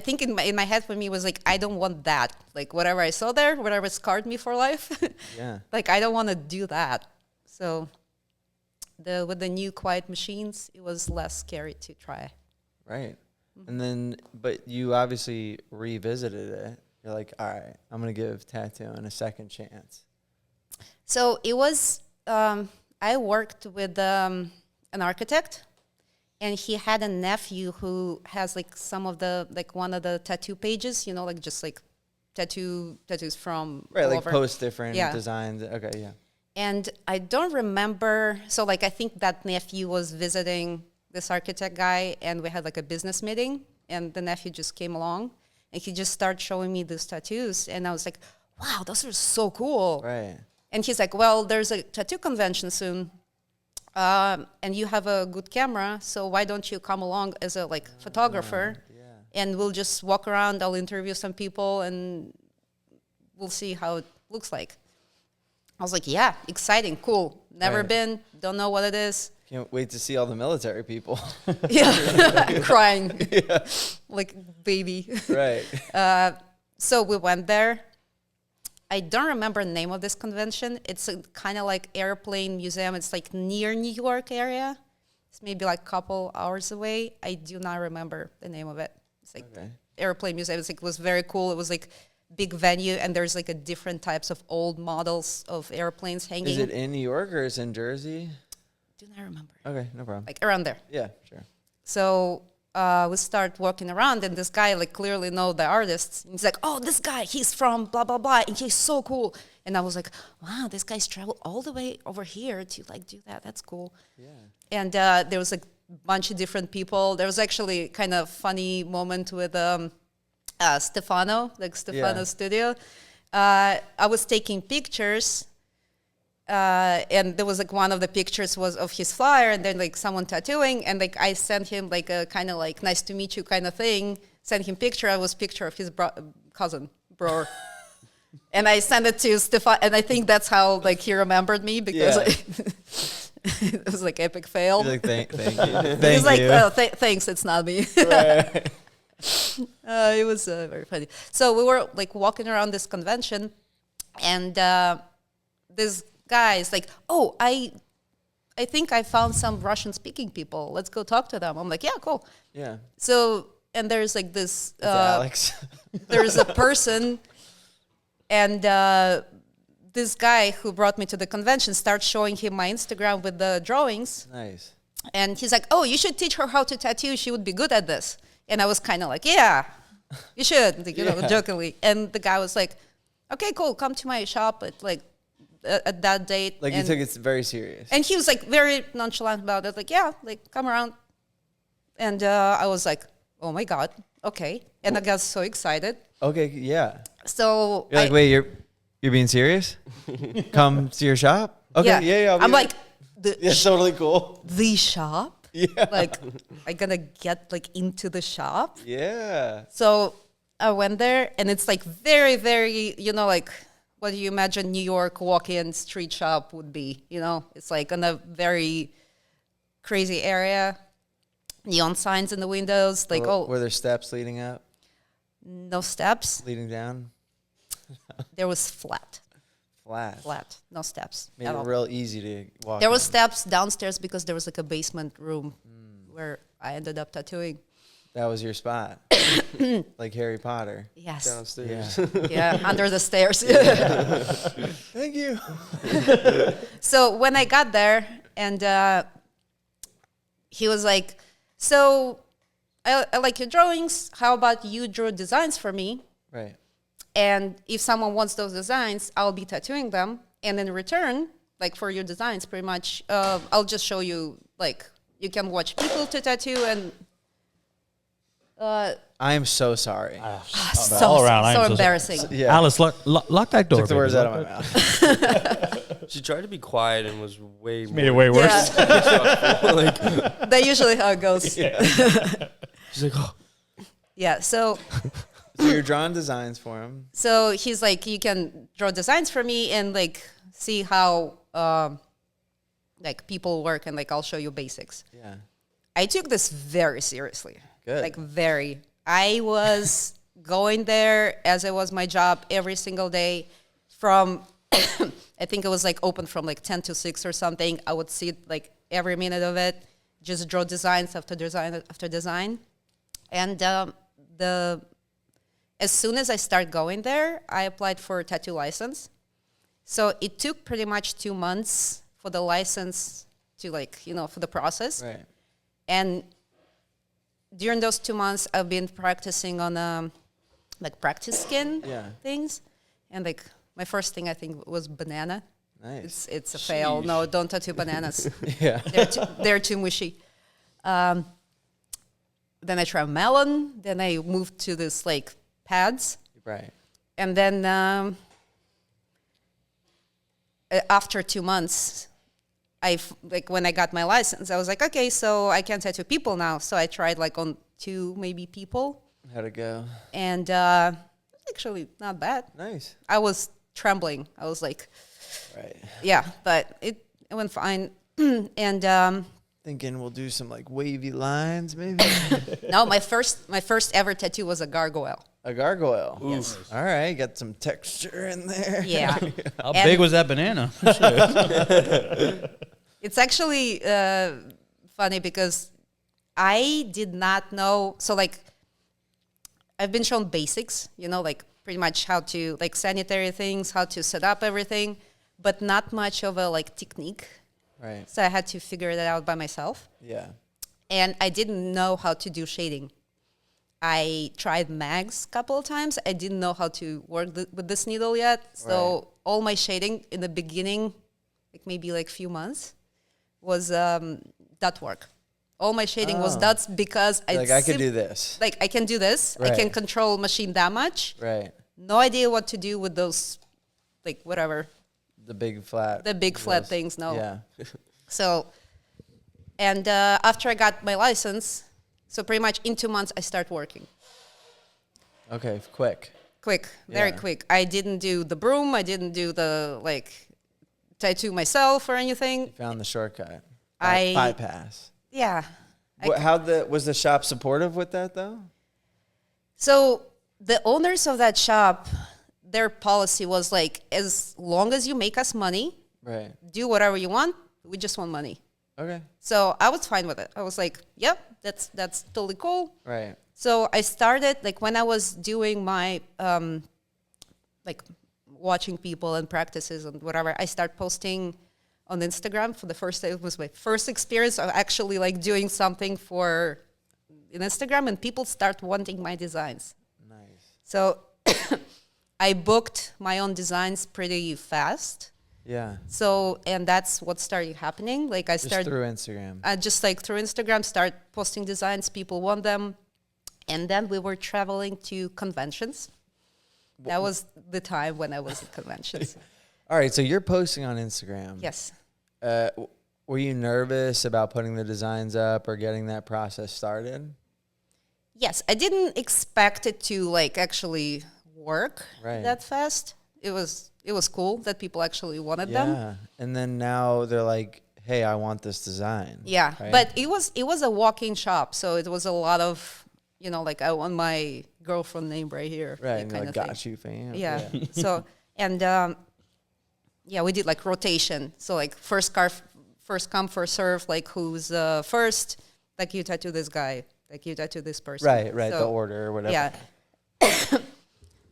think in my head for me was like I don't want that. Like whatever I saw there, whatever scarred me for life. Yeah. Like I don't want to do that. So with the new quiet machines, it was less scary to try. Right. And then, but you obviously revisited it. You're like, all right, I'm going to give tattooing a second chance. So it was, I worked with an architect, and he had a nephew who has like some of the, like one of the tattoo pages, you know, like just like tattoos from Right, all like over. post different designs. Okay, yeah. And I don't remember. So like, I think that nephew was visiting this architect guy, and we had like a business meeting, and the nephew just came along, and he just started showing me these tattoos, and I was like, wow, those are so cool. Right. And he's like, well, there's a tattoo convention soon, and you have a good camera, so why don't you come along as a like photographer, and we'll just walk around, I'll interview some people, and we'll see how it looks like. I was like, yeah, exciting, cool. Never been, don't know what it is. Can't wait to see all the military people. Yeah, crying like baby. Right. So we went there. I don't remember the name of this convention. It's a kind of like airplane museum. It's like near New York area. It's maybe like a couple hours away. I do not remember the name of it. It's like airplane museum. It's like, it was very cool. It was like big venue, and there's like a different types of old models of airplanes hanging. Is it in New York or is it in Jersey? Do not remember. Okay, no problem. Like around there. Yeah, sure. So we start walking around, and this guy like clearly know the artists. And he's like, oh, this guy, he's from blah, blah, blah, and he's so cool. And I was like, wow, this guy's traveled all the way over here to like do that. That's cool. Yeah. And there was like a bunch of different people. There was actually kind of funny moment with Stefano, like Stefano's studio. I was taking pictures, and there was like one of the pictures was of his flyer, and then like someone tattooing, and like I sent him like a kind of like nice to meet you kind of thing. Sent him picture. I was picture of his cousin, bro. And I sent it to Stefan, and I think that's how like he remembered me, because like, it was like epic fail. He's like, thank you. Thank He's like, you. oh, thanks, it's not me. Right. It was very funny. So we were like walking around this convention, and this guy is like, oh, I think I found some Russian-speaking people. Let's go talk to them. I'm like, yeah, cool. Yeah. So, and there's like this, Alex. there's a person, and this guy who brought me to the convention starts showing him my Instagram with the drawings. Nice. And he's like, oh, you should teach her how to tattoo. She would be good at this. And I was kind of like, yeah, you should, like, you know, jokingly. And the guy was like, okay, cool, come to my shop at that date. Like, and you took it very serious. And he was like very nonchalant about it, like, yeah, like come around. And I was like, oh my God, okay. And I got so excited. Okay, yeah. So You're like, wait, you're being serious? Come to your shop? Okay, yeah. I'm like, yeah, totally cool. The shop? Yeah. Like, I'm gonna get like into the shop. Yeah. So I went there, and it's like very, very, you know, like what do you imagine New York walk-in street shop would be, you know? It's like in a very crazy area, neon signs in the windows, like, Were there steps leading up? No steps. Leading down? There was flat, no steps. Made at it all. real easy to walk. There was steps downstairs because there was like a basement room where I ended up tattooing. That was your spot. Like Harry Potter. Yes. Downstairs. Yeah, under the stairs. Thank you. So when I got there, and he was like, so I like your drawings. How about you draw designs for me? Right. And if someone wants those designs, I'll be tattooing them. And in return, like for your designs, pretty much, I'll just show you, like, you can watch people to tattoo. And I am so sorry. All around, so embarrassing. Yeah. Alice, lock that door. Took the baby. words out of my mouth. She tried to be quiet and was way Made it more. way worse. Yeah. Like, That's usually how it goes. she's like, oh. Yeah, so So you're drawing designs for him. So he's like, you can draw designs for me and like see how like people work, and like I'll show you basics. Yeah. I took this very seriously. Good. Like very. I was going there as it was my job every single day from I think it was like open from like 10 to 6 or something. I would sit like every minute of it, just draw designs after design after design. And as soon as I start going there, I applied for a tattoo license. So it took pretty much 2 months for the license to like, you know, for the process. Right. And during those 2 months, I've been practicing on like practice skin things. And like my first thing I think was banana. Nice. It's a fail. No, don't tattoo bananas. Yeah. They're too mushy. Then I tried melon. Then I moved to this like pads. Right. And then after 2 months, when I got my license, I was like, okay, so I can tattoo people now. So I tried like on 2 maybe people. How'd it go? And actually not bad. Nice. I was trembling. I was like, Right. yeah, but it went fine. And Thinking we'll do some like wavy lines, maybe. no, my first ever tattoo was a gargoyle. A gargoyle. Yes. All right, got some texture in there. Yeah. How big was that banana? It's actually funny because I did not know. So like, I've been shown basics, like pretty much how to like sanitary things, how to set up everything, but not much of a like technique. Right. So I had to figure that out by myself. Yeah. And I didn't know how to do shading. I tried mags a couple of times. I didn't know how to work with this needle yet. So all my shading in the beginning, like maybe like few months, was dot work. All my shading was dots because I could do this. Like I can do this. I can control machine that much. Right. No idea what to do with those, like whatever. The big flat. The big flat things, no. Yeah. So, and after I got my license, so pretty much in 2 months I start working. Okay, quick. Quick, very quick. I didn't do the broom. I didn't do the like tattoo myself or anything. You found the shortcut. I bypass. Yeah. Was the shop supportive with that though? So the owners of that shop, their policy was like, as long as you make us money, Right. do whatever you want. We just want money. Okay. So I was fine with it. I was like, yep, that's totally cool. Right. So I started, like when I was doing my, like watching people and practices and whatever, I started posting on Instagram for the first time. It was my first experience of actually like doing something for in Instagram, and people start wanting my designs. Nice. So I booked my own designs pretty fast. Yeah. So, and that's what started happening. Like I started through Instagram. I just like through Instagram, start posting designs. People want them. And then we were traveling to conventions. That was the time when I was at conventions. All right, so you're posting on Instagram. Yes. Were you nervous about putting the designs up or getting that process started? Yes, I didn't expect it to like actually work that fast. It was cool that people actually wanted them. Yeah, and then now they're like, "Hey, I want this design." Yeah, right? but it was a walk-in shop, so it was a lot of, like I want my girlfriend name right here. Right, kind and of got thing. you, fam. Yeah. So and we did like rotation. So like first come, first serve. Like who's first? Like you tattoo this guy. Like you tattoo this person. Right. So, The order or whatever. Yeah.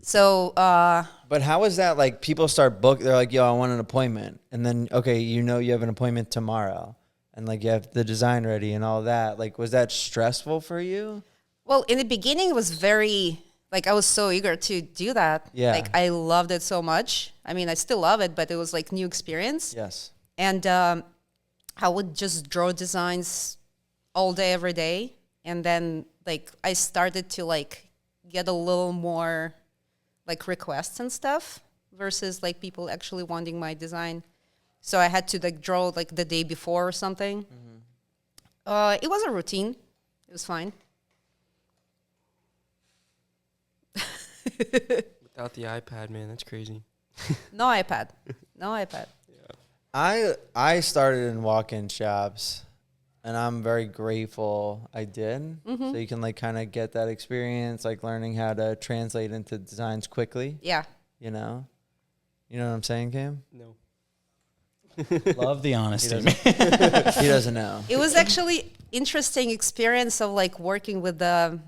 So. But how is that? Like people start they're like, "Yo, I want an appointment," and then okay, you have an appointment tomorrow, and like you have the design ready and all that. Like, was that stressful for you? Well, in the beginning, it was very, like, I was so eager to do that. Yeah. Like, I loved it so much. I mean, I still love it, but it was, like, new experience. Yes. And I would just draw designs all day, every day. And then, like, I started to, like, get a little more, like, requests and stuff versus, like, people actually wanting my design. So I had to, like, draw, like, the day before or something. Mm-hmm. It was a routine. It was fine. Without the iPad, man, that's crazy. No iPad. Yeah. I started in walk-in shops, and I'm very grateful I did. Mm-hmm. So you can like kind of get that experience, like learning how to translate into designs quickly. Yeah. You know what I'm saying, Cam? No. Love the honesty. He doesn't know. It was actually interesting experience of like working with a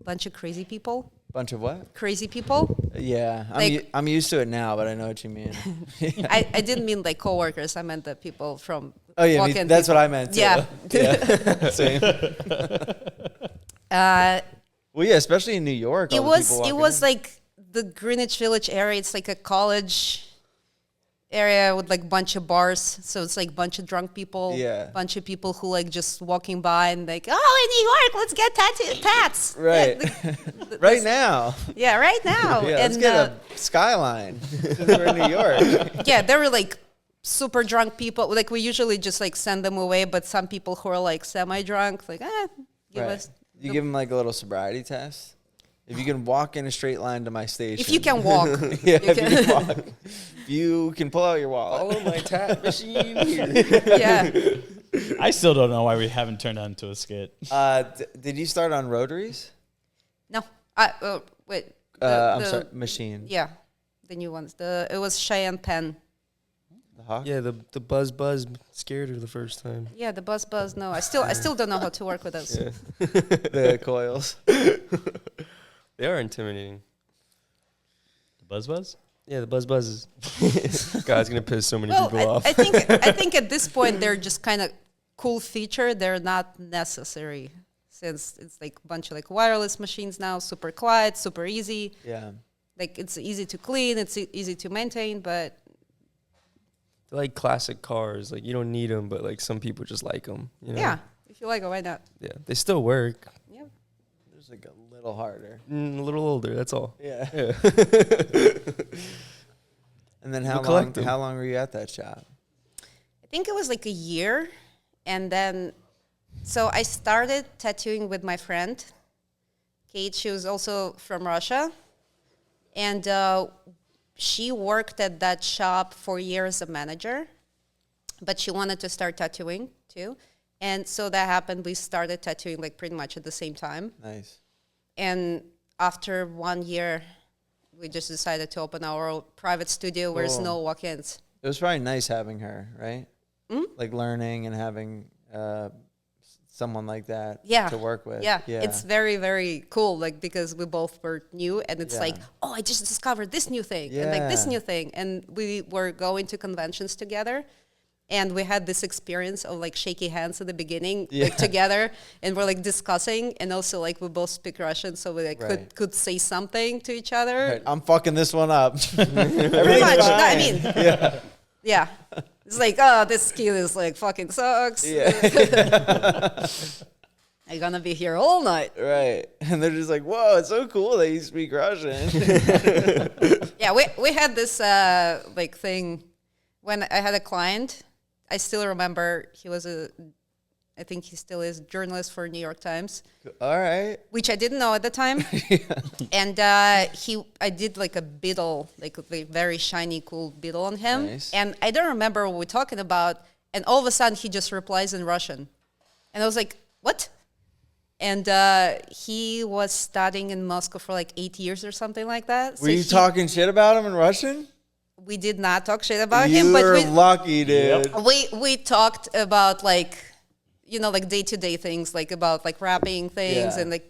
bunch of crazy people. Bunch of what? Crazy people. Yeah, I'm used to it now, but I know what you mean. I didn't mean like coworkers. I meant the people from. Oh yeah, that's what I meant too. Yeah. Yeah. Same. Well, yeah, especially in New York. It was like the Greenwich Village area. It's like a college area with like bunch of bars, so it's like bunch of drunk people, bunch of people who like just walking by and like, oh, in New York, let's get tats. Right. Right now. Yeah, right now. Yeah, let's get a skyline. We're in New York. Yeah, there were like super drunk people. Like we usually just like send them away, but some people who are like semi-drunk, like, give us. You give them like a little sobriety test. If you can walk in a straight line to my station. If you can walk. Yeah, if you can walk. You can pull out your wallet. Follow my tat machine here. Yeah. I still don't know why we haven't turned that into a skit. Did you start on rotaries? No. Wait. I'm sorry, machine. Yeah. The new ones. It was Cheyenne pen. The Hawk? Yeah, the buzz scared her the first time. Yeah, the buzz. No, I still don't know how to work with those. Yeah. The coils. They are intimidating. The buzz? Yeah, the buzzes. God's gonna piss so many people off. I think at this point they're just kind of cool feature. They're not necessary since it's like a bunch of like wireless machines now, super quiet, super easy. Yeah. Like it's easy to clean, it's easy to maintain, but They're like classic cars. Like you don't need them, but like some people just like them. You know? yeah, if you like it, why not? Yeah, they still work. Yeah. There's like a little harder. A little older. That's all. Yeah. Yeah. And then We'll collect them. how long were you at that shop? I think it was like a year, and then so I started tattooing with my friend Kate. She was also from Russia, and she worked at that shop for years as a manager, but she wanted to start tattooing too. And so that happened. We started tattooing like pretty much at the same time. Nice. And after 1 year, we just decided to open our own private studio where there's no walk-ins. It was probably nice having her, right? Like learning and having someone like that to work with. Yeah, it's very, very cool, like, because we both were new, and it's like, oh, I just discovered this new thing, and like this new thing. And we were going to conventions together, and we had this experience of like shaky hands at the beginning, like together, and we're like discussing, and also like we both speak Russian, so we like could say something to each other. Right. I'm fucking this one up. Pretty much. No, I mean, yeah. It's like, oh, this skill is like fucking sucks. Yeah. I'm gonna be here all night. Right. And they're just like, whoa, it's so cool that you speak Russian. Yeah, we had this like thing when I had a client. I still remember he was I think he still is, journalist for New York Times. All right. Which I didn't know at the time. And I did like a beetle, like a very shiny, cool beetle on him. Nice. And I don't remember what we're talking about. And all of a sudden he just replies in Russian. And I was like, what? And he was studying in Moscow for like 8 years or something like that. Were you talking shit about him in Russian? We did not talk shit about him. But You're lucky, dude. We talked about like, you know, like day-to-day things, like about like rapping things and like,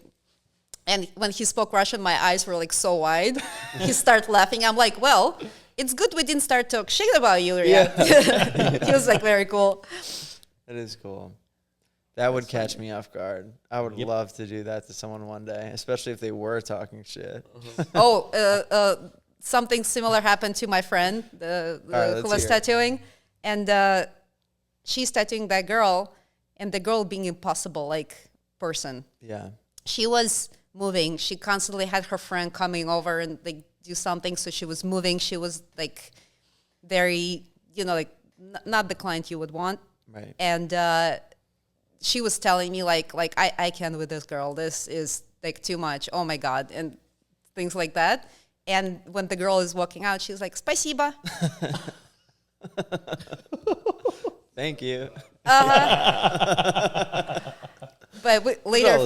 and when he spoke Russian, my eyes were like so wide. He started laughing. I'm like, well, it's good we didn't start talk shit about you yet. He was like very cool. That is cool. That would catch me off guard. I would love to do that to someone one day, especially if they were talking shit. Something similar happened to my friend who was tattooing, and she's tattooing that girl, and the girl being impossible like person. Yeah. She was moving. She constantly had her friend coming over and like do something, so she was moving. She was like very, you know, like not the client you would want. Right. And she was telling me like I can't with this girl. This is like too much. Oh my God, and things like that. And when the girl is walking out, she's like, "Спасибо." Thank you. But later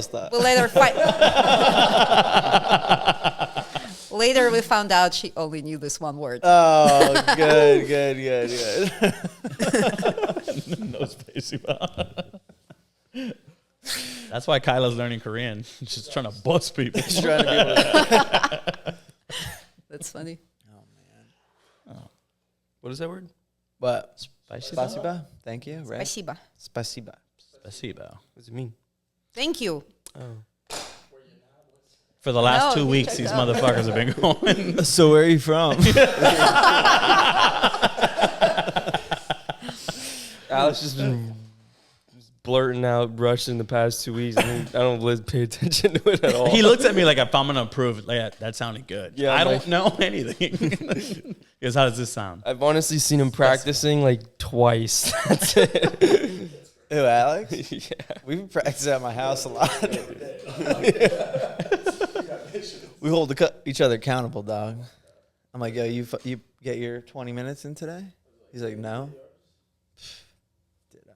we found out she only knew this one word. Oh, good. No spacey. That's why Kyla's learning Korean. She's trying to bust people. She's trying to be able to. That's funny. Oh man. Oh. What is that word? What? Spasiba. Thank you. Right. Spasiba. Spasiba. What does it mean? Thank you. Oh. For the last 2 weeks, these motherfuckers have been going. So where are you from? Alex has been blurting out Russian the past 2 weeks. I don't pay attention to it at all. He looks at me like if I'm gonna approve. Like, that sounded good. Yeah, I I'm don't know anything. Because how does this sound? I've honestly seen him practicing like twice. That's it. Who, Alex? Yeah. We practice at my house a lot. We hold each other accountable, dog. I'm like, yo, you get your 20 minutes in today? He's like, no. Did I?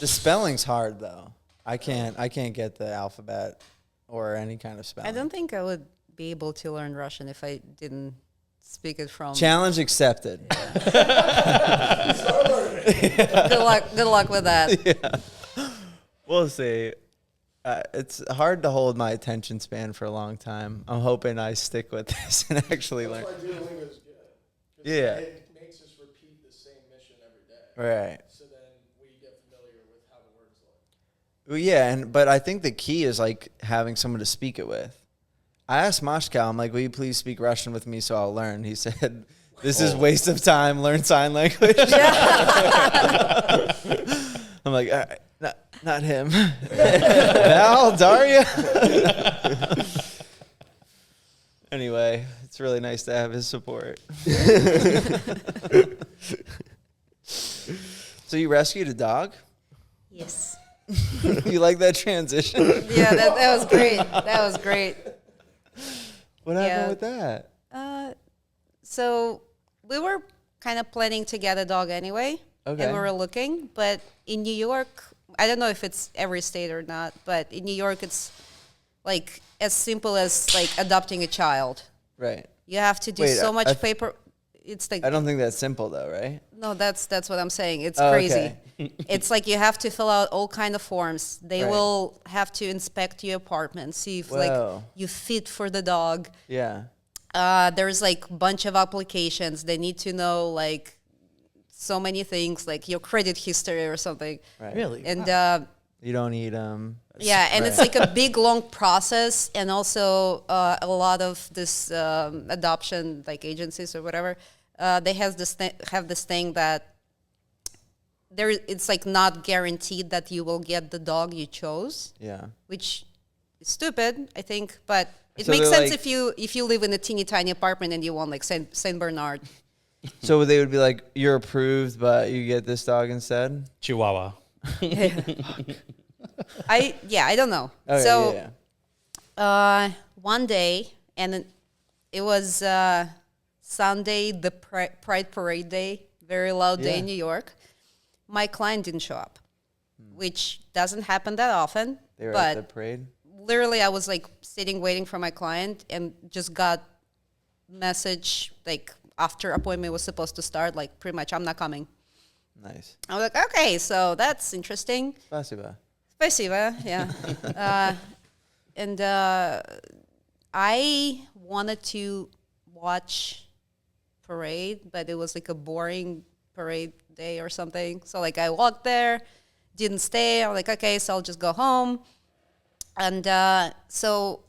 The spelling's hard though. I can't get the alphabet or any kind of spelling. I don't think I would be able to learn Russian if I didn't speak it from. Challenge accepted. Good luck with that. Yeah. We'll see. It's hard to hold my attention span for a long time. I'm hoping I stick with this and actually learn. That's why Duolingo is good. Yeah. It makes us repeat the same mission every day. Right. So then we get familiar with how the words look. Well, yeah, but I think the key is like having someone to speak it with. I asked Mashkow, I'm like, will you please speak Russian with me so I'll learn? He said, this is waste of time. Learn sign language. I'm like, all right, not him. Val, Daria. Anyway, it's really nice to have his support. So you rescued a dog? Yes. You like that transition? Yeah, that was great. That was great. What happened with that? So we were kind of planning to get a dog anyway. Okay. And we were looking. But in New York, I don't know if it's every state or not, but in New York, it's like as simple as like adopting a child. Right. You have to do so much paper. It's like I don't think that's simple though, right? no, that's what I'm saying. It's crazy. Okay. It's like you have to fill out all kind of forms. They Right. will have to inspect your apartment, see if like Whoa. you fit for the dog. Yeah. There's like a bunch of applications. They need to know like so many things, like your credit history or something. Right. Really? And You don't eat yeah, and Right. it's like a big long process, and also a lot of this adoption like agencies or whatever. They have this thing that it's like not guaranteed that you will get the dog you chose, Yeah. which is stupid, I think, but it So makes they're sense like- if you live in a teeny tiny apartment and you want like Saint Bernard. So they would be like, you're approved, but you get this dog instead? Chihuahua. I don't know. Okay, So yeah. one day, and it was Sunday, the Pride Parade day, very loud day Yeah. in New York. My client didn't show up, which doesn't happen that often. They were but at the parade? literally, I was like sitting waiting for my client, and just got message like after appointment was supposed to start, like pretty much I'm not coming. Nice. I was like, okay, so that's interesting. Spasiba. Спасибо, yeah. And I wanted to watch parade, but it was like a boring parade day or something. So like I walked there, didn't stay. I'm like, okay, so I'll just go home. And so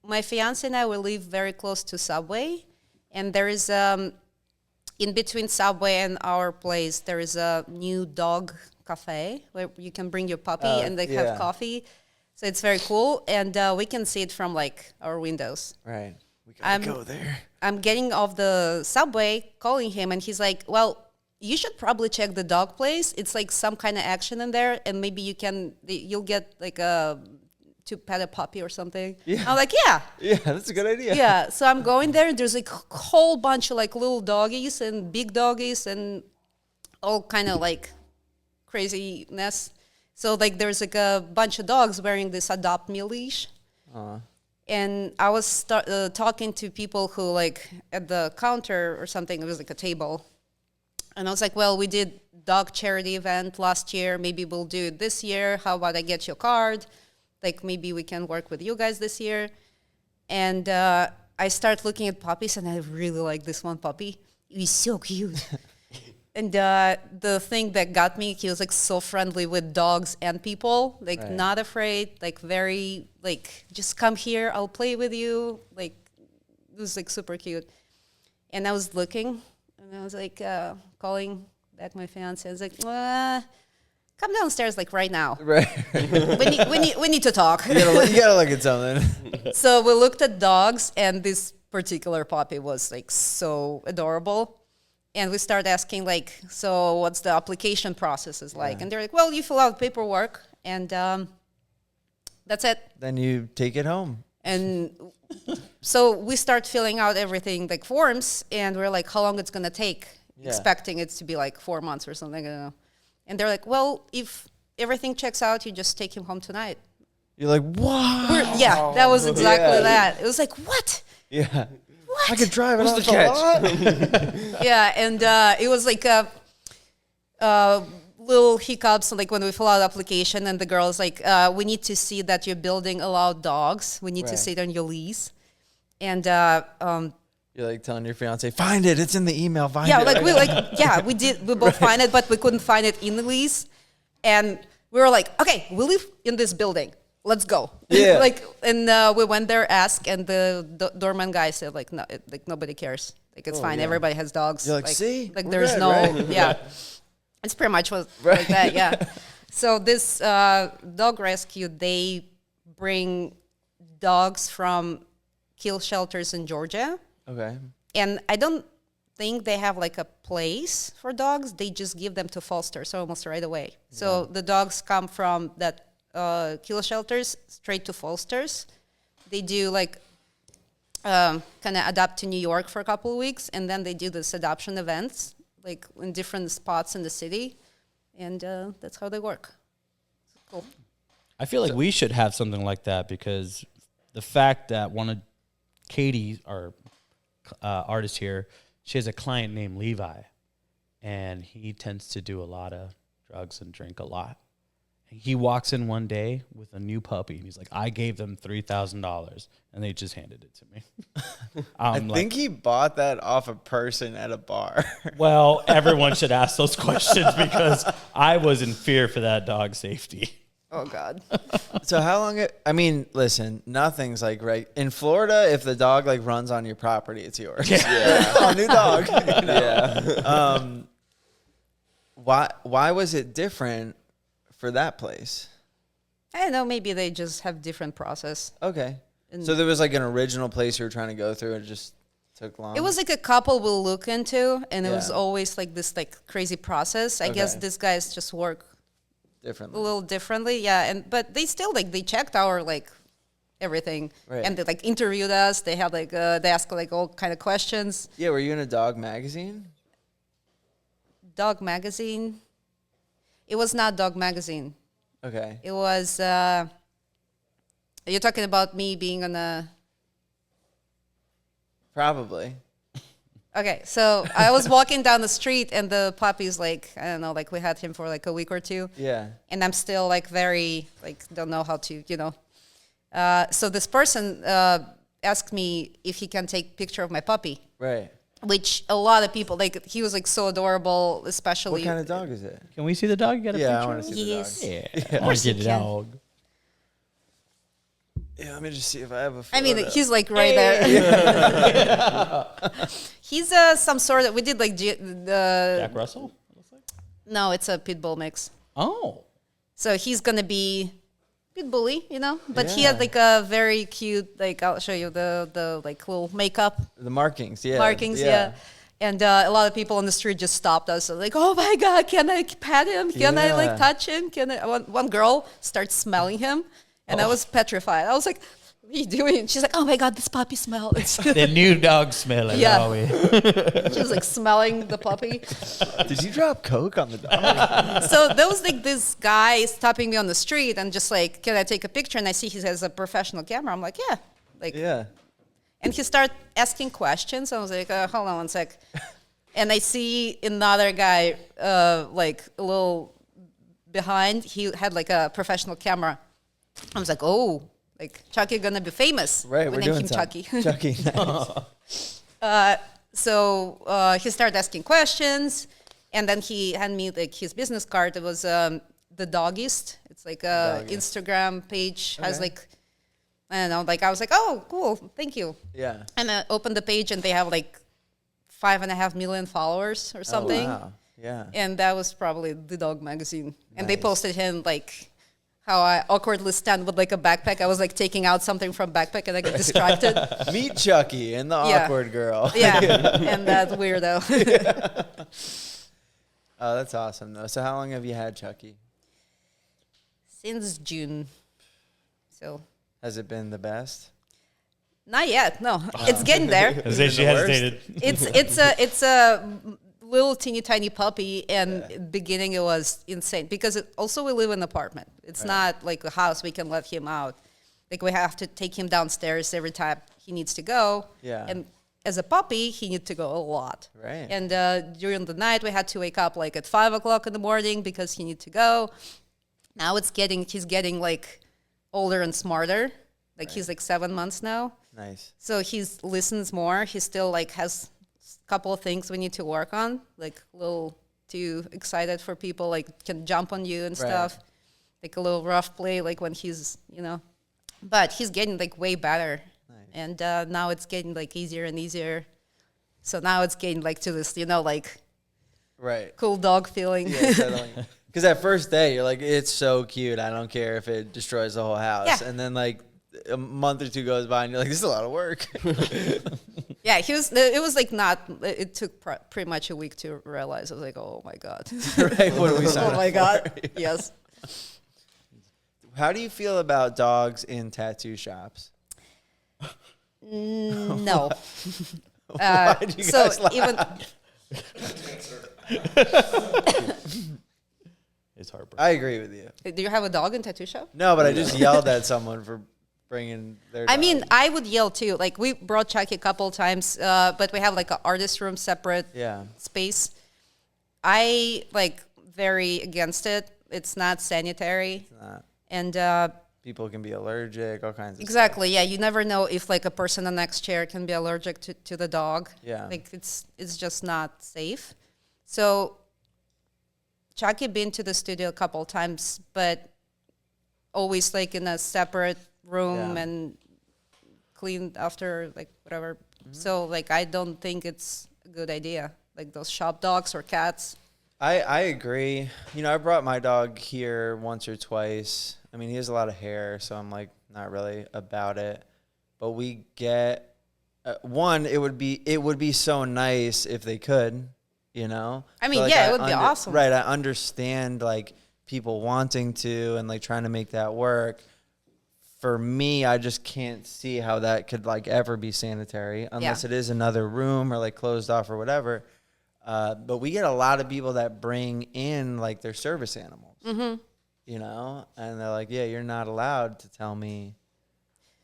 my fiance and I will live very close to Subway, and there is in between Subway and our place there is a new dog cafe where you can bring your puppy and they yeah. have coffee. So it's very cool, and we can see it from like our windows. Right. We gotta go there. I'm getting off the subway, calling him, and he's like, well, you should probably check the dog place. It's like some kind of action in there, and maybe you'll get like to pet a puppy or something. Yeah. I'm like, yeah. Yeah, that's a good idea. Yeah, so I'm going there, and there's like a whole bunch of like little doggies and big doggies and all kind of like craziness. So like there's like a bunch of dogs wearing this Adopt Me leash. And I was talking to people who like at the counter or something, it was like a table. And I was like, well, we did dog charity event last year. Maybe we'll do it this year. How about I get your card? Like maybe we can work with you guys this year. And I start looking at puppies, and I really like this one puppy. He's so cute. And the thing that got me, he was like so friendly with dogs and people, like Right. not afraid, like very like just come here, I'll play with you. Like it was like super cute. And I was looking, And I was like calling back my fiance. I was like, come downstairs like right now. Right. we need to talk. You gotta look at something. So we looked at dogs, and this particular puppy was like so adorable. And we started asking like, so what's the application process is like? And they're like, well, you fill out paperwork, and that's it. Then you take it home. And so we start filling out everything like forms, and we're like, how long it's gonna take? Expecting it to be like 4 months or something. I don't know. And they're like, well, if everything checks out, you just take him home tonight. You're like, wow. That was exactly that. It was like, what? Yeah. What? I could drive it What's off the the catch? lot. Yeah, and it was like little hiccups, like when we fill out the application, and the girl's like, we need to see that you're building allowed dogs. We need to see it on your lease. And you're like telling your fiance, find it. It's in the email. Find yeah, it. we did. We both find it, but we couldn't find it in the lease. And we were like, okay, we live in this building. Let's go. Yeah. And we went there, asked, and the doorman guy said, like, no, like nobody cares. Like, it's fine. Yeah. Everybody has dogs. You're like, see? Like, We're there's good, no, right? yeah. It's pretty much like that, yeah. So this dog rescue, they bring dogs from kill shelters in Georgia. Okay. And I don't think they have like a place for dogs. They just give them to fosters almost right away. So the dogs come from that kill shelters straight to fosters. They do like kind of adapt to New York for a couple of weeks, and then they do this adoption events like in different spots in the city, and that's how they work. Cool. I feel like we should have something like that, because the fact that one of Katie, our artist here, she has a client named Levi, and he tends to do a lot of drugs and drink a lot. He walks in one day with a new puppy, and he's like, I gave them $3,000, and they just handed it to me. I think he bought that off a person at a bar. Well, everyone should ask those questions, because I was in fear for that dog's safety. Oh, God. So how long? I mean, listen, nothing's like right in Florida. If the dog like runs on your property, it's yours. Yeah. Oh, new dog. You know? Yeah. Why was it different for that place? I don't know. Maybe they just have different process. Okay. And So there was like an original place you were trying to go through, and it just took long. it was like a couple we'll look into, and it was Yeah. always like this like crazy process. I guess Okay. these guys just work a differently. little differently, yeah. But they still like they checked our like everything, Right. and they like interviewed us. They had like they asked like all kind of questions. Yeah. Were you in a dog magazine? Dog magazine. It was not Dog magazine. Okay. It was. You're talking about me being on a. Probably. Okay, so I was walking down the street, and the puppy's like, I don't know, like we had him for like a week or two. Yeah. And I'm still like very, like, don't know how to, you know. So this person asked me if he can take picture of my puppy, Right. which a lot of people, like, he was like so adorable, especially. What kind of dog is it? Can we see the dog? You got a Yeah, I picture? want to see Yes. the dog. Yeah, I want to you get a can. dog. Yeah, let me just see if I have a photo. I mean, he's like right there. He's some sort of, we did like Jack Russell? it looks like? no, it's a pit bull mix. Oh. So he's going to be pit bully, you know, but he Yeah. had like a very cute, like, I'll show you the like little makeup The markings, yeah. markings, yeah. And a lot of people on the street just stopped us, like, "Oh my God, can I pet him? Can I like Yeah. touch him? Can I?" One girl starts smelling him, and I was petrified. I was like, "What are you doing?" She's like, "Oh my God, this puppy smell." The new dog smell. Yeah. Yeah. She was like smelling the puppy. Did you drop coke on the dog? So there was like this guy stopping me on the street and just like, "Can I take a picture?" And I see he has a professional camera. I'm like, "Yeah." Like, Yeah. and he started asking questions. I was like, hold on one sec. And I see another guy, like a little behind. He had like a professional camera. I was like, oh, like Chucky gonna be famous. Right, We we're named doing him something. Chucky. Chucky. So he started asking questions, and then he handed me like his business card. It was the Dogist. It's like a Dogist. Instagram page. Has Okay. like, I don't know. Like I was like, oh, cool, thank you. Yeah. And I opened the page, and they have like 5.5 million followers or something. Oh, wow. Yeah. And that was probably the dog magazine. And they Nice. posted him like how I awkwardly stand with like a backpack. I was like taking out something from backpack and I got distracted. Meet Chucky and the Yeah. awkward girl. Yeah, and that weirdo. Oh, that's awesome though. So how long have you had Chucky? Since June. So Has it been the best? not yet. No, it's getting there. As if she the worst? hesitated. It's a little teeny tiny puppy, and beginning it was insane because also we live in an apartment. It's not like a house we can let him out. Like we have to take him downstairs every time he needs to go. Yeah. And as a puppy, he needed to go a lot. Right. And during the night, we had to wake up like at 5 o'clock in the morning because he needed to go. Now he's getting like older and smarter. Like he's like 7 months now. Nice. So he listens more. He still like has a couple of things we need to work on, like a little too excited for people, like can jump on you and Right. stuff. Like a little rough play, like when he's, but he's getting like way better. Nice. And now it's getting like easier and easier. So now it's getting like to this, like Right. cool dog feeling. Because that first day, you're like, it's so cute. I don't care if it destroys the whole house. Yeah. And then like a month or two goes by and you're like, this is a lot of work. Yeah, it was like it took pretty much a week to realize. I was like, oh my God. Right? What do we sign Oh up my for? God. Yes. How do you feel about dogs in tattoo shops? No. Why do you So guys laugh? even It's heartbreaking. I agree with you. do you have a dog in tattoo shop? No, but I just yelled at someone for bringing their I dog. mean, I would yell too. Like we brought Chucky a couple times, but we have like an artist room separate Yeah. space. I like very against it. It's not sanitary, Not. and People can be allergic, all kinds of exactly, yeah. You never know if like a person in the next chair can be allergic to the dog. Yeah. Like it's just not safe. So Chucky been to the studio a couple times, but always like in a separate room Yeah. and cleaned after like whatever. So like I don't think it's a good idea. Like those shop dogs or cats. I agree. I brought my dog here once or twice. I mean, he has a lot of hair, so I'm like not really about it. But we get one. It would be so nice if they could. I mean, So, like, yeah, it would be awesome. Right. I understand like people wanting to and like trying to make that work. For me, I just can't see how that could like ever be sanitary unless Yeah. it is another room or like closed off or whatever. But we get a lot of people that bring in like their service animals, and they're like, yeah, you're not allowed to tell me.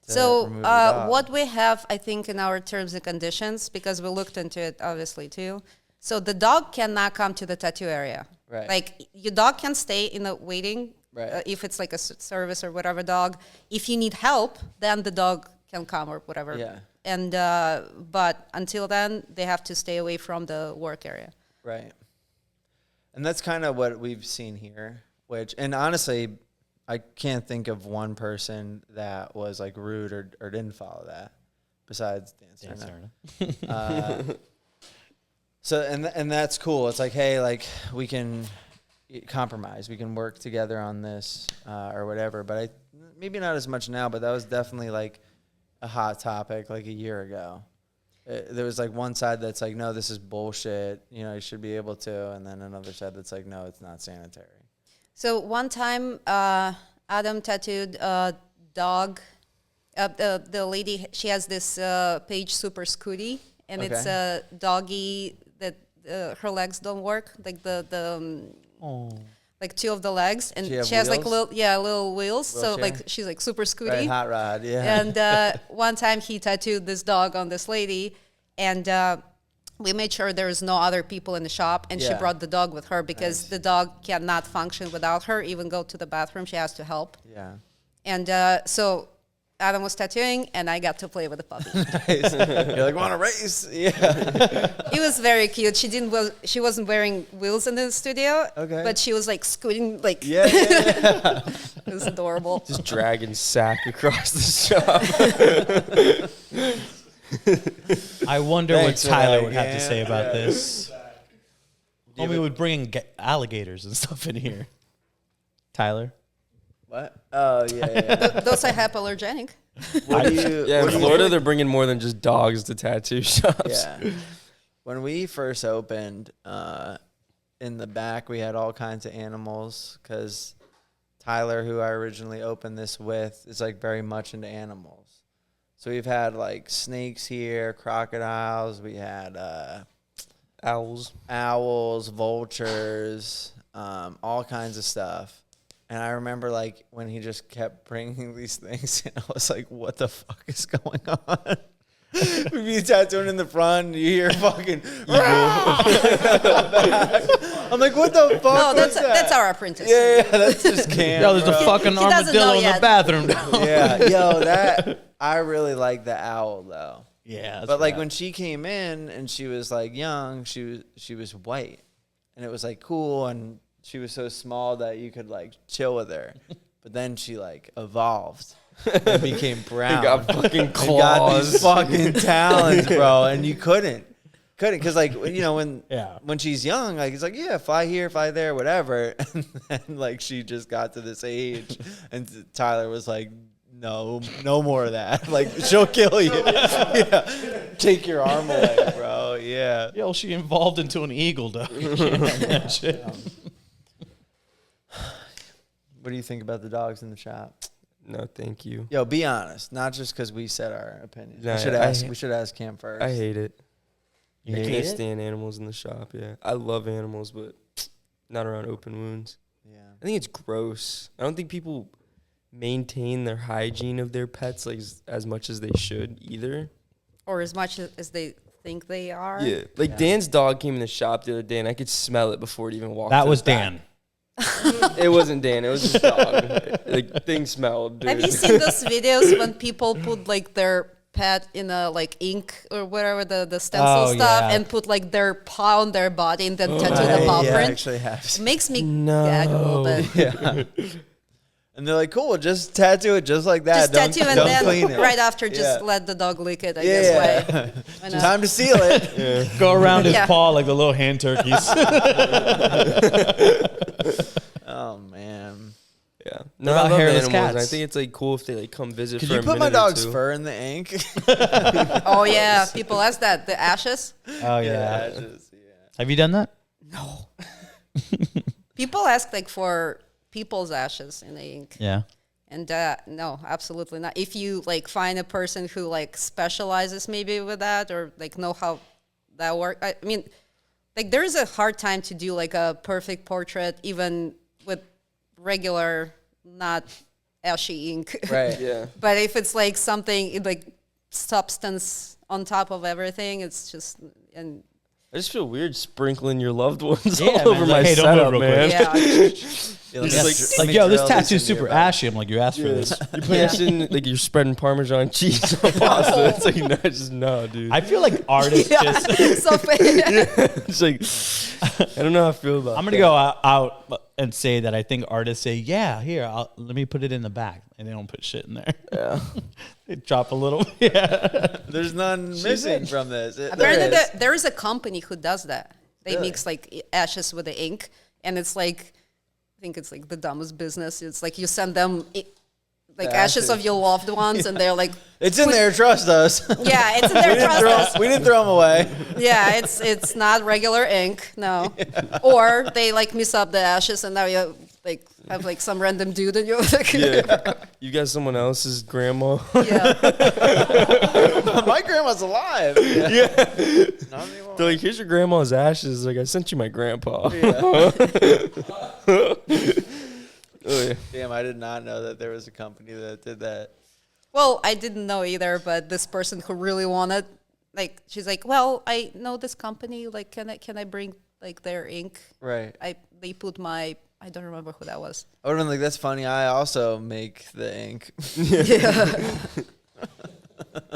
To So remove the dog. what we have, I think, in our terms and conditions, because we looked into it obviously too. So the dog cannot come to the tattoo area. Right. Like your dog can stay in the waiting. Right. If it's like a service or whatever dog. If you need help, then the dog can come or whatever. Yeah. And but until then, they have to stay away from the work area. Right. And that's kind of what we've seen here, and honestly, I can't think of one person that was like rude or didn't follow that besides Dan Serna. So, and that's cool. It's like, hey, like we can compromise. We can work together on this or whatever. But maybe not as much now, but that was definitely like a hot topic like a year ago. There was like one side that's like, no, this is bullshit. You should be able to. And then another side that's like, no, it's not sanitary. So one time, Adam tattooed a dog. The lady, she has this page Super Scooty, and it's a doggy that her legs don't work, like like two of the legs, and She she have has like wheels? little wheels. So Wheelchair? like she's like super Scooty. Right, hot rod, yeah. And one time he tattooed this dog on this lady, and we made sure there's no other people in the shop, and she Yeah. brought the dog with her because Nice. the dog cannot function without her, even go to the bathroom. She has to help. Yeah. And so Adam was tattooing, and I got to play with the puppy. Nice. You're like, want to race? Yeah. It was very cute. She wasn't wearing wheels in the studio, Okay. but she was like scooting, like Yeah. it was adorable. Just dragging sack across the shop. I wonder Thanks what for Tyler that, would have to yeah. say about Yeah. this. Homie would bring in alligators and stuff in here. Tyler? What? Oh, yeah. Those are hypoallergenic. What do you, Yeah, what in do you Florida, think? they're bringing more than just dogs to tattoo shops. Yeah. When we first opened, in the back, we had all kinds of animals because Tyler, who I originally opened this with, is like very much into animals. So we've had like snakes here, crocodiles. We had Owls. vultures, all kinds of stuff. And I remember like when he just kept bringing these things, and I was like, "What the fuck is going on?" We'd be tattooing in the front, and you hear fucking. I'm like, "What the fuck?" No, was that? that's our apprentice. Yeah, that's just Cam. Yo, there's a bro. fucking He doesn't know armadillo in the yet. bathroom. Yeah, yo, that I really like the owl though. Yeah. But like when she came in and she was like young, she was white, and it was like cool, and she was so small that you could like chill with her. But then she like evolved and became brown. They got fucking And got these claws. fucking talons, bro, and you couldn't because like when Yeah. when she's young, like it's like yeah, fly here, fly there, whatever, and then like she just got to this age, and Tyler was like, no more of that. Like she'll kill you. Yeah, take your arm away, bro. Yeah. Yo, she evolved into an eagle, though. You can't have that shit. What do you think about the dogs in the shop? No, thank you. Yo, be honest. Not just because we said our opinion. Nah, We should ask Cam first. I hate it. You I hate can't it? stand animals in the shop. Yeah, I love animals, but not around open wounds. Yeah. I think it's gross. I don't think people maintain their hygiene of their pets like as much as they should either. Or as much as they think they are. Yeah, like Dan's dog came in the shop the other day, and I could smell it before it even walked. That to was the back. Dan. It wasn't Dan. It was his dog. Like things smelled. Dude. Have you seen those videos when people put like their pet in a like ink or whatever the stencil Oh, stuff yeah. and put like their paw on their body and then tattoo the paw I print? actually have. It makes me gag a little bit. Yeah. And they're like, cool, just tattoo it just like that. Just Don't- tattoo and don't then clean it. right after just Yeah. let the dog lick it, I guess. Way. Why not? Time to seal it. Go around his Yeah. paw like the little hand turkeys. Oh, man. Yeah. about No, I love hairless animals. cats? I think it's like cool if they like come visit Could for you a put my minute or dog's two. fur in the ink? Oh yeah, people ask that. The ashes. Oh, yeah. Just, yeah. Have you done that? People ask like for people's ashes in the ink. Yeah. And no, absolutely not. If you like find a person who like specializes maybe with that or like know how that works. I mean, like there's a hard time to do like a perfect portrait even with regular, not ashy ink. Right. Yeah. But if it's like something like substance on top of everything, it's just and I just feel weird sprinkling your loved ones Yeah, all man. over Like, my hey, don't setup, move real man. yeah. Yeah, let me Just let Like, me yo, this drill tattoo's into super your ashy. I'm like, you asked for this. You're putting like you're spreading Parmesan cheese on pasta. It's like no, just no, dude. I feel like artists just. So It's like I don't know how I feel about. I'm gonna go out and say that I think artists say, "Yeah, here, let me put it in the back," and they don't put shit in there. Yeah. They drop a little. Yeah. There's none missing from this. apparently There is. there is a company who does that. They Really? mix like ashes with the ink, and it's like I think it's like the dumbest business. It's like you send them like The ashes ashes. of your loved ones, and they're like, It's in there. Trust us. yeah, it's in their process. We didn't throw them away. Yeah, it's not regular ink, no. Or they like mix up the ashes, and now you like have like some random dude in your like, Yeah. You got someone else's grandma. yeah. My grandma's alive. Yeah. Not anymore. They're like, here's your grandma's ashes. Like I sent you my grandpa. Oh, yeah. Damn, I did not know that there was a company that did that. Well, I didn't know either, but this person who really wanted, like, she's like, well, I know this company. Like, can I bring like their ink? Right. They put my I don't remember who that was. I would have been like, that's funny. I also make the ink.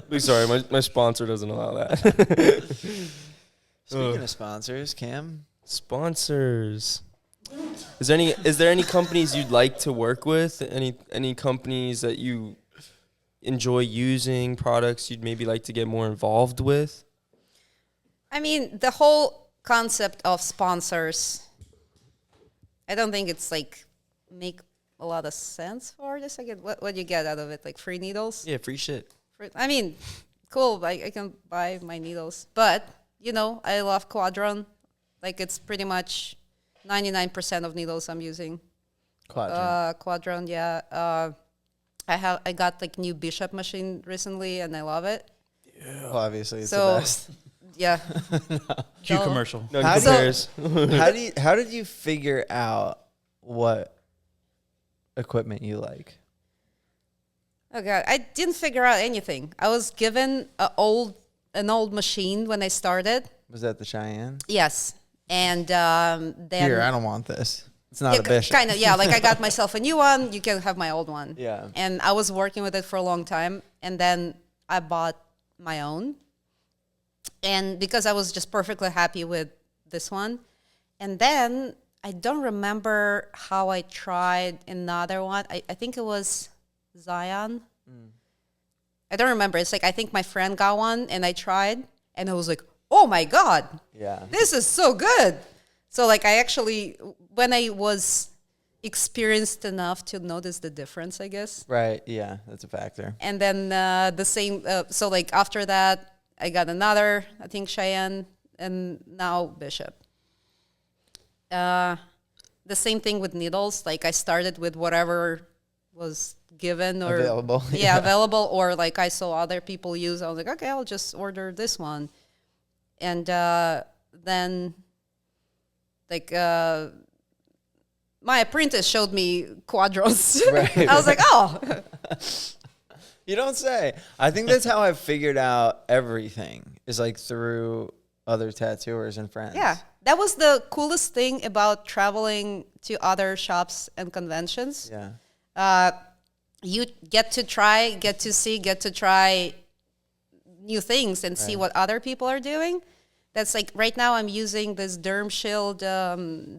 Like, sorry, my sponsor doesn't allow that. Speaking of sponsors, Cam. Sponsors. Is there any companies you'd like to work with? Any companies that you enjoy using, products you'd maybe like to get more involved with? I mean, the whole concept of sponsors, I don't think it's like make a lot of sense for this. I get what do you get out of it? Like free needles? Yeah, free shit. I mean, cool. I can buy my needles, but you know, I love Quadron. Like it's pretty much 99% of needles I'm using. Quadron, yeah. I got like new Bishop machine recently, and I love it. Yeah. Well, obviously, it's So, the best. Yeah. Cue So- commercial. No How compares. How did you figure out what equipment you like? Oh God, I didn't figure out anything. I was given an old machine when I started. Was that the Cheyenne? Yes, and then Here, I don't want this. It's not a Bishop. kind of, yeah. Like I got myself a new one. You can have my old one. Yeah. And I was working with it for a long time, and then I bought my own. And because I was just perfectly happy with this one, and then I don't remember how I tried another one. I think it was Zion. I don't remember. It's like I think my friend got one, and I tried, and I was like, oh my God, Yeah. this is so good. So like I actually, when I was experienced enough to notice the difference, I guess. Right. Yeah, that's a factor. And then the same, so like after that, I got another, I think Cheyenne, and now Bishop. The same thing with needles. Like I started with whatever was given or Available. Yeah, available, or like I saw other people use. I was like, okay, I'll just order this one. And then like my apprentice showed me Quadros. Right. I was like, oh. You don't say. I think that's how I've figured out everything, is like through other tattooers and friends. Yeah, that was the coolest thing about traveling to other shops and conventions. Yeah. You get to try, get to try new things and see what other people are doing. That's like right now I'm using this Derm Shield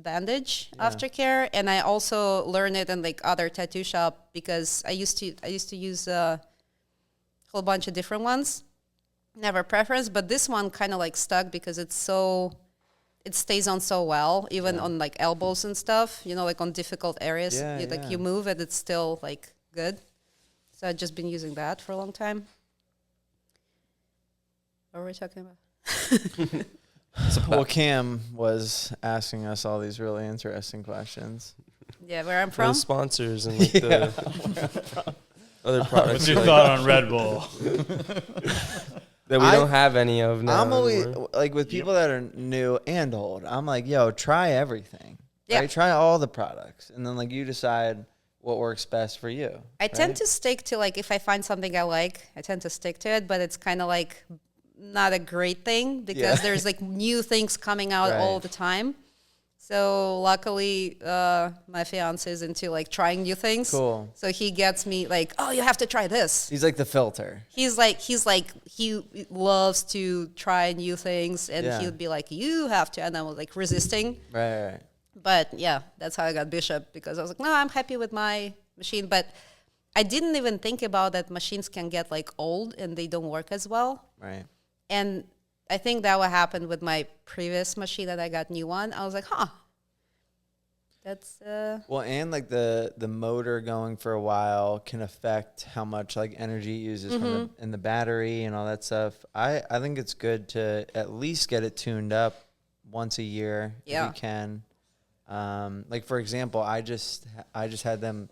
bandage aftercare, and I also learned it in like other tattoo shop because I used to use a whole bunch of different ones. Never preference, but this one kind of like stuck because it stays on so well, even on like elbows and stuff. You know, like on difficult areas, Yeah, like you move it, it's still like good. So I've just been using that for a long time. What were we talking about? Well, Cam was asking us all these really interesting questions. Yeah, where I'm For from. the sponsors and like the other products What's your like, thought on Red Bull? that we don't have any of now. I'm always anymore. like with people that are new and old. I'm like, yo, try everything. Yeah. Right? Try all the products, and then like you decide what works best for you. I tend to stick to like if I find something I like, I tend to stick to it, but it's kind of like not a great thing because there's like new things coming out all the time. So luckily, my fiance is into like trying new things. Cool. So he gets me like, oh, you have to try this. He's like the filter. He loves to try new things, and he would be like, you have to, and I was like resisting. Right. But yeah, that's how I got Bishop, because I was like, no, I'm happy with my machine. But I didn't even think about that machines can get like old and they don't work as well. Right. And I think that what happened with my previous machine that I got new one. I was like, that's well, and like the motor going for a while can affect how much like energy it uses from in the battery and all that stuff. I think it's good to at least get it tuned up once a year if you can. Like for example, I just had them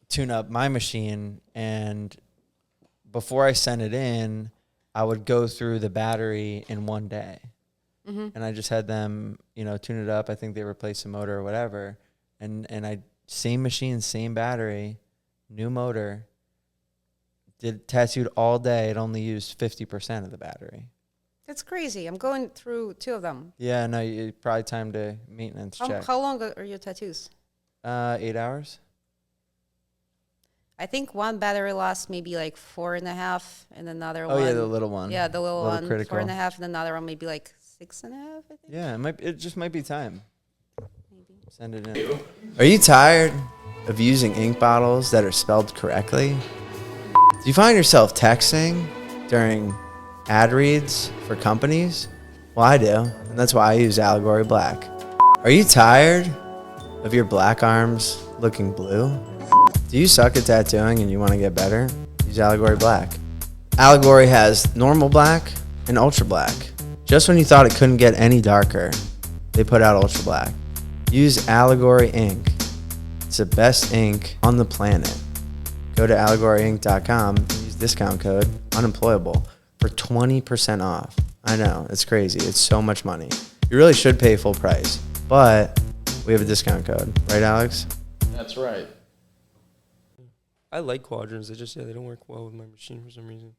tune up my machine, and before I sent it in, I would go through the battery in one day. And I just had them, tune it up. I think they replaced the motor or whatever. And I, same machine, same battery, new motor, tattooed all day. It only used 50% of the battery. That's crazy. I'm going through two of them. Yeah, no, you probably time to maintenance check. How long are your tattoos? 8 hours. I think one battery lasts maybe like 4.5, and another one. Oh yeah, the little one. Yeah, the little one, critical. 4.5, and another one maybe like 6.5. I think. Yeah, it just might be time. Maybe. Send it in. Are you tired? of using ink bottles that are spelled correctly? Do you find yourself texting during ad reads for companies? Well, I do, and that's why I use Allegory Black. Are you tired of your black arms looking blue? Do you suck at tattooing and you want to get better? Use Allegory Black. Allegory has normal black and ultra black. Just when you thought it couldn't get any darker, they put out ultra black. Use Allegory ink. It's the best ink on the planet. Go to allegoryink.com and use discount code unemployable for 20% off. I know, it's crazy. It's so much money. You really should pay full price, but we have a discount code. Right, Alex? That's right. I like quadrants. They don't work well with my machine for some reason.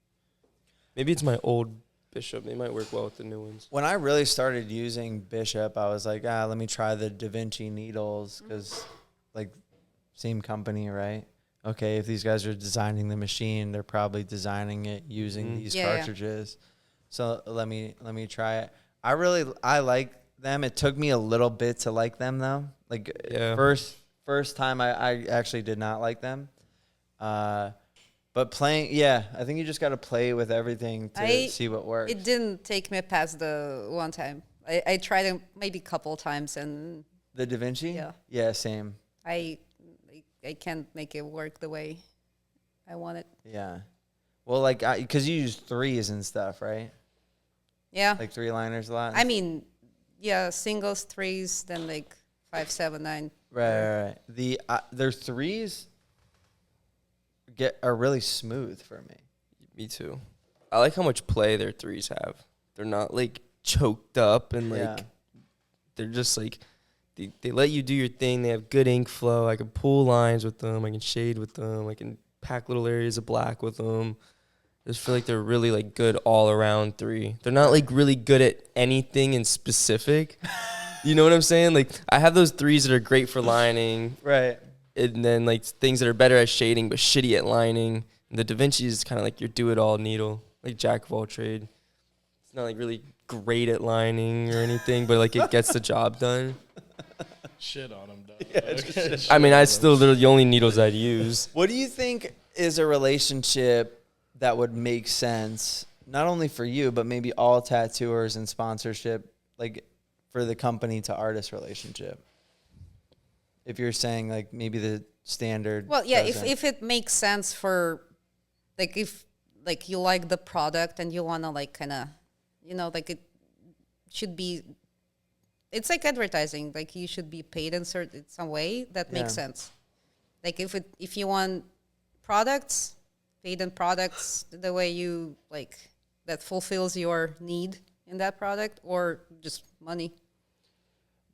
Maybe it's my old Bishop. They might work well with the new ones. When I really started using Bishop, I was like, let me try the Da Vinci needles because, like, same company, right? Okay, if these guys are designing the machine, they're probably designing it using these cartridges. Yeah. So let me try it. I like them. It took me a little bit to like them though. Like first time I actually did not like them. But playing, I think you just got to play with everything to see what works. It didn't take me past the one time. I tried it maybe a couple times and the Da Vinci. Yeah, same. I can't make it work the way I want it. Yeah. Well, like, because you use threes and stuff, right? Yeah. Like 3-liners a lot? I mean, singles, threes, then like 5, 7, 9. Right. Their threes are really smooth for me. Me too. I like how much play their threes have. They're not like choked up and like they're just like they let you do your thing. They have good ink flow. I can pull lines with them. I can shade with them. I can pack little areas of black with them. I just feel like they're really like good all around three. They're not like really good at anything in specific. You know what I'm saying? Like I have those threes that are great for lining. Right. And then like things that are better at shading but shitty at lining. And the Da Vinci is kind of like your do-it-all needle, like jack of all trade. It's not like really great at lining or anything, but like it gets the job done. Shit on them, though. Yeah, I mean, they're the only needles I'd use. What do you think is a relationship that would make sense, not only for you, but maybe all tattooers and sponsorship, like for the company to artist relationship? If you're saying like maybe the standard. Well, yeah, if it makes sense for, like if like you like the product and you want to like kind of, like it should be, it's like advertising, like you should be paid in some way that makes sense. Like if you want products, paid in products the way you like, that fulfills your need in that product, or just money.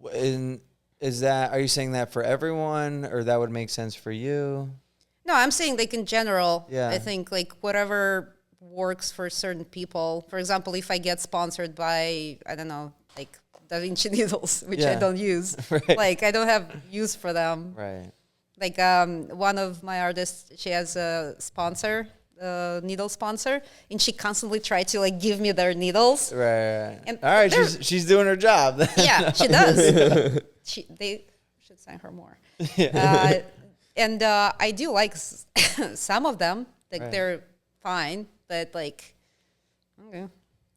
Are you saying that for everyone, or that would make sense for you? No, I'm saying like in general, Yeah. I think like whatever works for certain people. For example, if I get sponsored by, I don't know, like Da Vinci needles, which I don't use. Right. Like I don't have use for them. Right. Like one of my artists, she has a sponsor, needle sponsor, and she constantly tried to like give me their needels. Right. And all right, she's doing her job. Yeah, she does. They should sign her more. And I do like some of them. Like they're fine, but like, okay.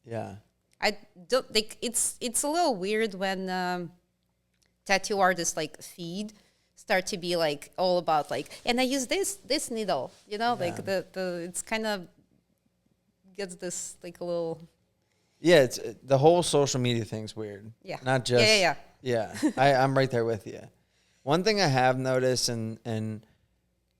Yeah. I don't like. It's a little weird when tattoo artists like feed start to be like all about like, and I use this needle, like the it's kind of gets this like a little. Yeah, it's the whole social media thing's weird. Yeah. Not just. Yeah. I'm right there with you. One thing I have noticed and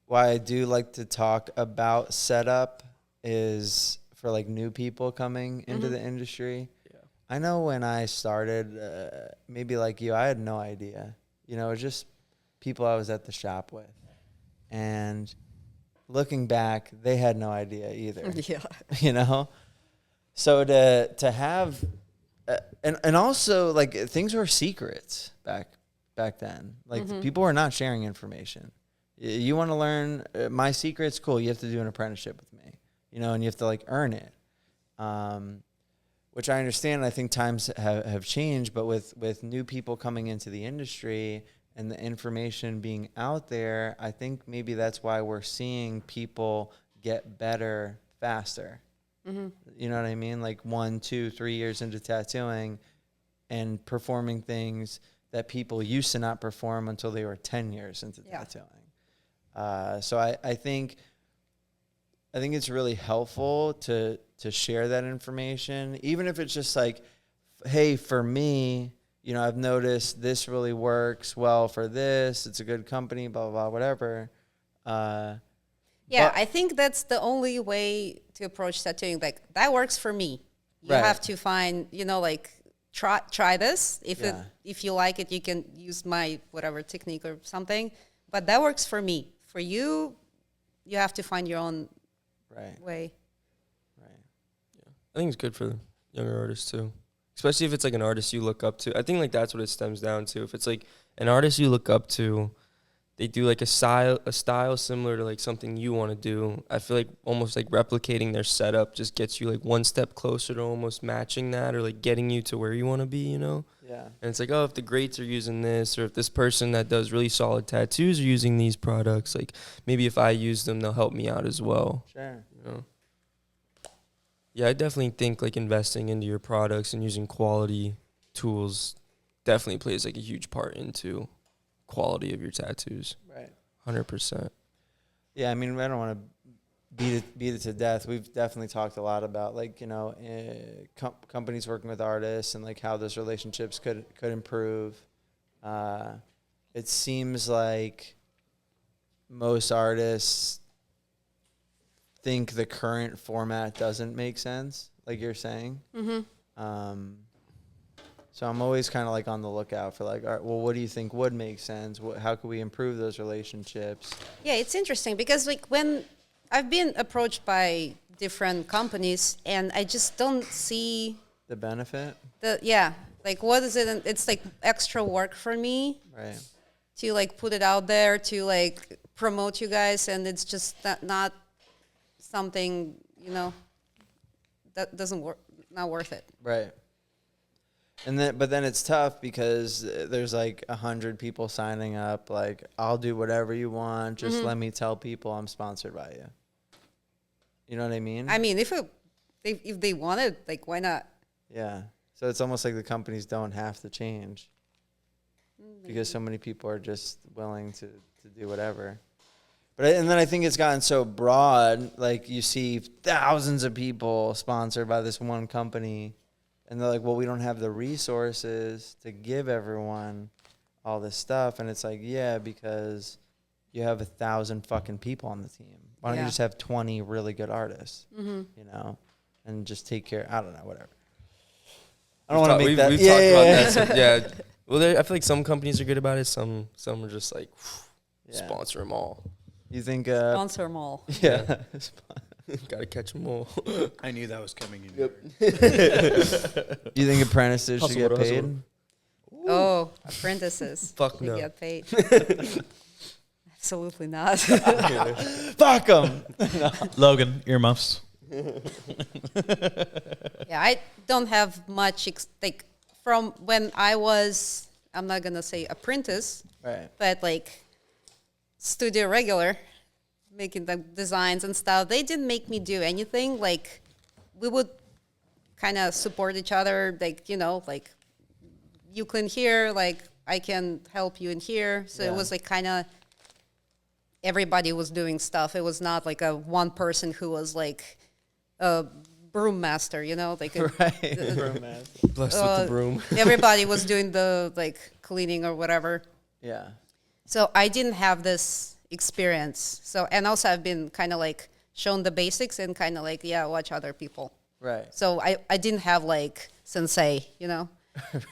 why I do like to talk about setup is for like new people coming into the industry. Yeah. I know when I started, maybe like you, I had no idea. It was just people I was at the shop with. And looking back, they had no idea either. Yeah. So to have, and also like things were secrets back then. Like people were not sharing information. You want to learn my secrets? Cool. You have to do an apprenticeship with me, and you have to like earn it. Which I understand. I think times have changed, but with new people coming into the industry and the information being out there, I think maybe that's why we're seeing people get better faster. Mm-hmm. You know what I mean? Like 1, 2, 3 years into tattooing and performing things that people used to not perform until they were 10 years into tattooing. So I think it's really helpful to share that information, even if it's just like, hey, for me, you know, I've noticed this really works well for this. It's a good company, blah, blah, blah, whatever. Yeah, I think that's the only way to approach tattooing. Like, that works for me. You have to find, you know, like, try this. If you like it, you can use my whatever technique or something. But that works for me. For you, you have to find your own way. Right. Yeah, I think it's good for younger artists too, especially if it's like an artist you look up to. I think like that's what it stems down to. If it's like an artist you look up to, they do like a style similar to like something you want to do. I feel like almost like replicating their setup just gets you like one step closer to almost matching that, or like getting you to where you want to be, you know? Yeah. And it's like, oh, if the greats are using this, or if this person that does really solid tattoos are using these products, like maybe if I use them, they'll help me out as well. Sure. You know? Yeah, I definitely think like investing into your products and using quality tools definitely plays like a huge part into quality of your tattoos. Right. 100%. Yeah, I mean, I don't want to beat it to death. We've definitely talked a lot about, like, you know, companies working with artists and like how those relationships could improve. It seems like most artists think the current format doesn't make sense, like you're saying. Mm-hmm. So I'm always kind of like on the lookout for like, all right, well, what do you think would make sense? How could we improve those relationships? Yeah, it's interesting because like when I've been approached by different companies and I just don't see the benefit. Like what is it? It's like extra work for me, right? To like put it out there to like promote you guys, and it's just not something, you know, that doesn't work. Not worth it. Right. But then it's tough because there's like 100 people signing up. Like, I'll do whatever you want. Just let me tell people I'm sponsored by you. You know what I mean? I mean, if they want it, like, why not? Yeah. So it's almost like the companies don't have to change because so many people are just willing to do whatever. And then I think it's gotten so broad. Like, you see thousands of people sponsored by this one company. And they're like, well, we don't have the resources to give everyone all this stuff. And it's like, yeah, because you have 1,000 fucking people on the team. Why don't you just have 20 really good artists, you know, and just take care. I don't know, whatever. I don't want to make that. We've talked about that. So, yeah. Well, I feel like some companies are good about it. Some are just like, sponsor them all. You think? Sponsor them all. Yeah. Gotta catch them all. I knew that was coming in. Yep. You think apprentices should get paid? Oh, apprentices. Fuck should no. get paid. Absolutely not. Fuck them. Logan, earmuffs. Yeah, I don't have much like from when I was, I'm not gonna say apprentice, Right. but like studio regular, making the designs and stuff. They didn't make me do anything. Like, we would kind of support each other. Like, you know, like, you clean here, like, I can help you in here. So it was like kind of everybody was doing stuff. It was not like a one person who was like a broom master, you know, like a, Broom master. Blessed with the broom. Everybody was doing the like cleaning or whatever. Yeah. So I didn't have this experience. So, and also I've been kind of like shown the basics and kind of like, watch other people. Right. So I didn't have like sensei, you know.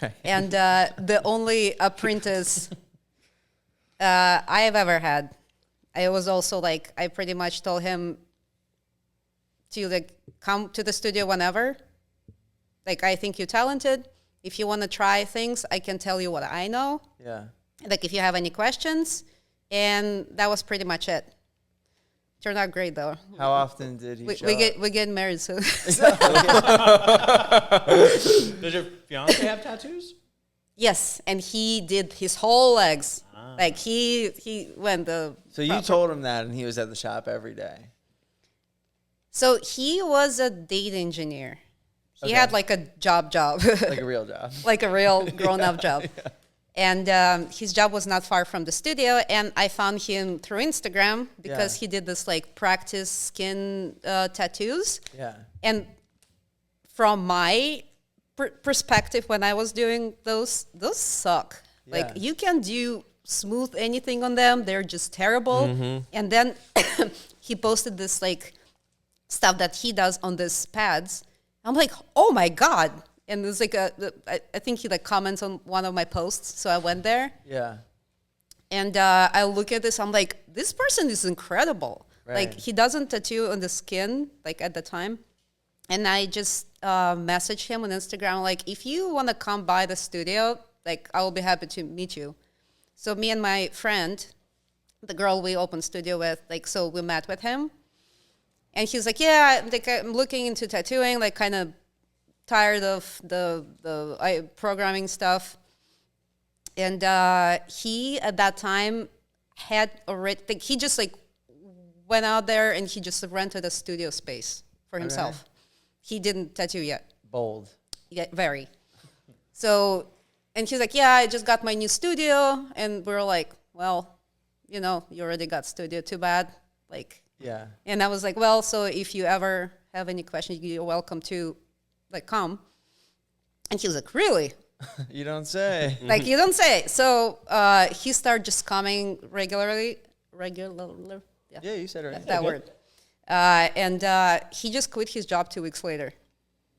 Right. And the only apprentice I have ever had, I was also like, I pretty much told him to like come to the studio whenever. Like, I think you're talented. If you want to try things, I can tell you what I know. Yeah. Like, if you have any questions. And that was pretty much it. Turned out great though. How often did he show up? We're getting married soon. Does your fiance have tattoos? Yes, and he did his whole legs. Like he went the. So you told him that, and he was at the shop every day. So he was a data engineer. He Okay. had like a job, Like a real job. like a real grown-up job. Yeah. And his job was not far from the studio, and I found him through Instagram because he did this like practice skin tattoos. Yeah. And from my perspective, when I was doing those suck. Yeah. Like you can do smooth anything on them; they're just terrible. And then he posted this like stuff that he does on these pads. I'm like, oh my god! And there's like I think he like comments on one of my posts, so I went there. Yeah. And I look at this, I'm like, this person is incredible. Right. Like he doesn't tattoo on the skin, like at the time. And I just messaged him on Instagram, like, if you want to come by the studio, like I will be happy to meet you. So me and my friend, the girl we opened studio with, like, so we met with him. And he's like, yeah, like I'm looking into tattooing, like kind of tired of the programming stuff. And he, at that time, had already, like, he just, like, went out there and he just rented a studio space for himself. Okay. He didn't tattoo yet. Bold. Yeah, very. So, and he's like, yeah, I just got my new studio. And we were like, well, you know, you already got studio, too bad. Like, yeah. And I was like, well, so if you ever have any questions, you're welcome to, like, come. And he was like, really? You don't say. Like, you don't say. So he started just coming regularly. Yeah, you said it right. That word. And he just quit his job 2 weeks later.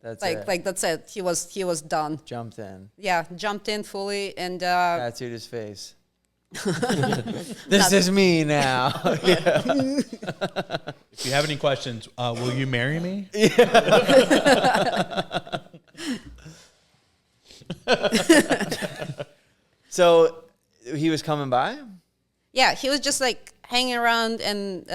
That's like, it. Like, that's it. He was done. Jumped in. Yeah, jumped in fully. And tattooed his face. This is me now. Yeah. If you have any questions, will you marry me? So he was coming by? Yeah, he was just like hanging around and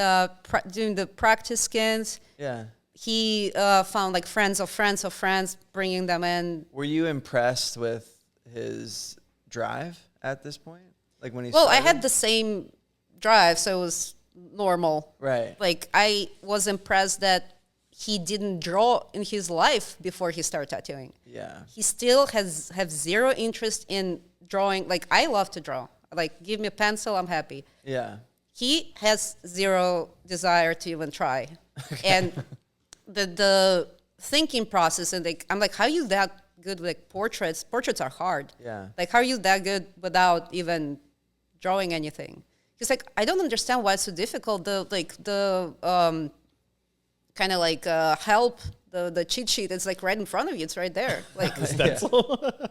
doing the practice skins. Yeah. He found like friends of friends of friends, bringing them in. Were you impressed with his drive at this point? Like when he Well, started? I had the same drive, so it was normal. Right. Like I was impressed that he didn't draw in his life before he started tattooing. Yeah. He still have zero interest in drawing. Like I love to draw. Like give me a pencil, I'm happy. Yeah. He has zero desire to even try. Okay. And the thinking process, and like I'm like, how are you that good with like portraits? Portraits are hard. Yeah. Like how are you that good without even drawing anything? He's like, I don't understand why it's so difficult. The kind of like help, the cheat sheet is like right in front of you. It's right there. Like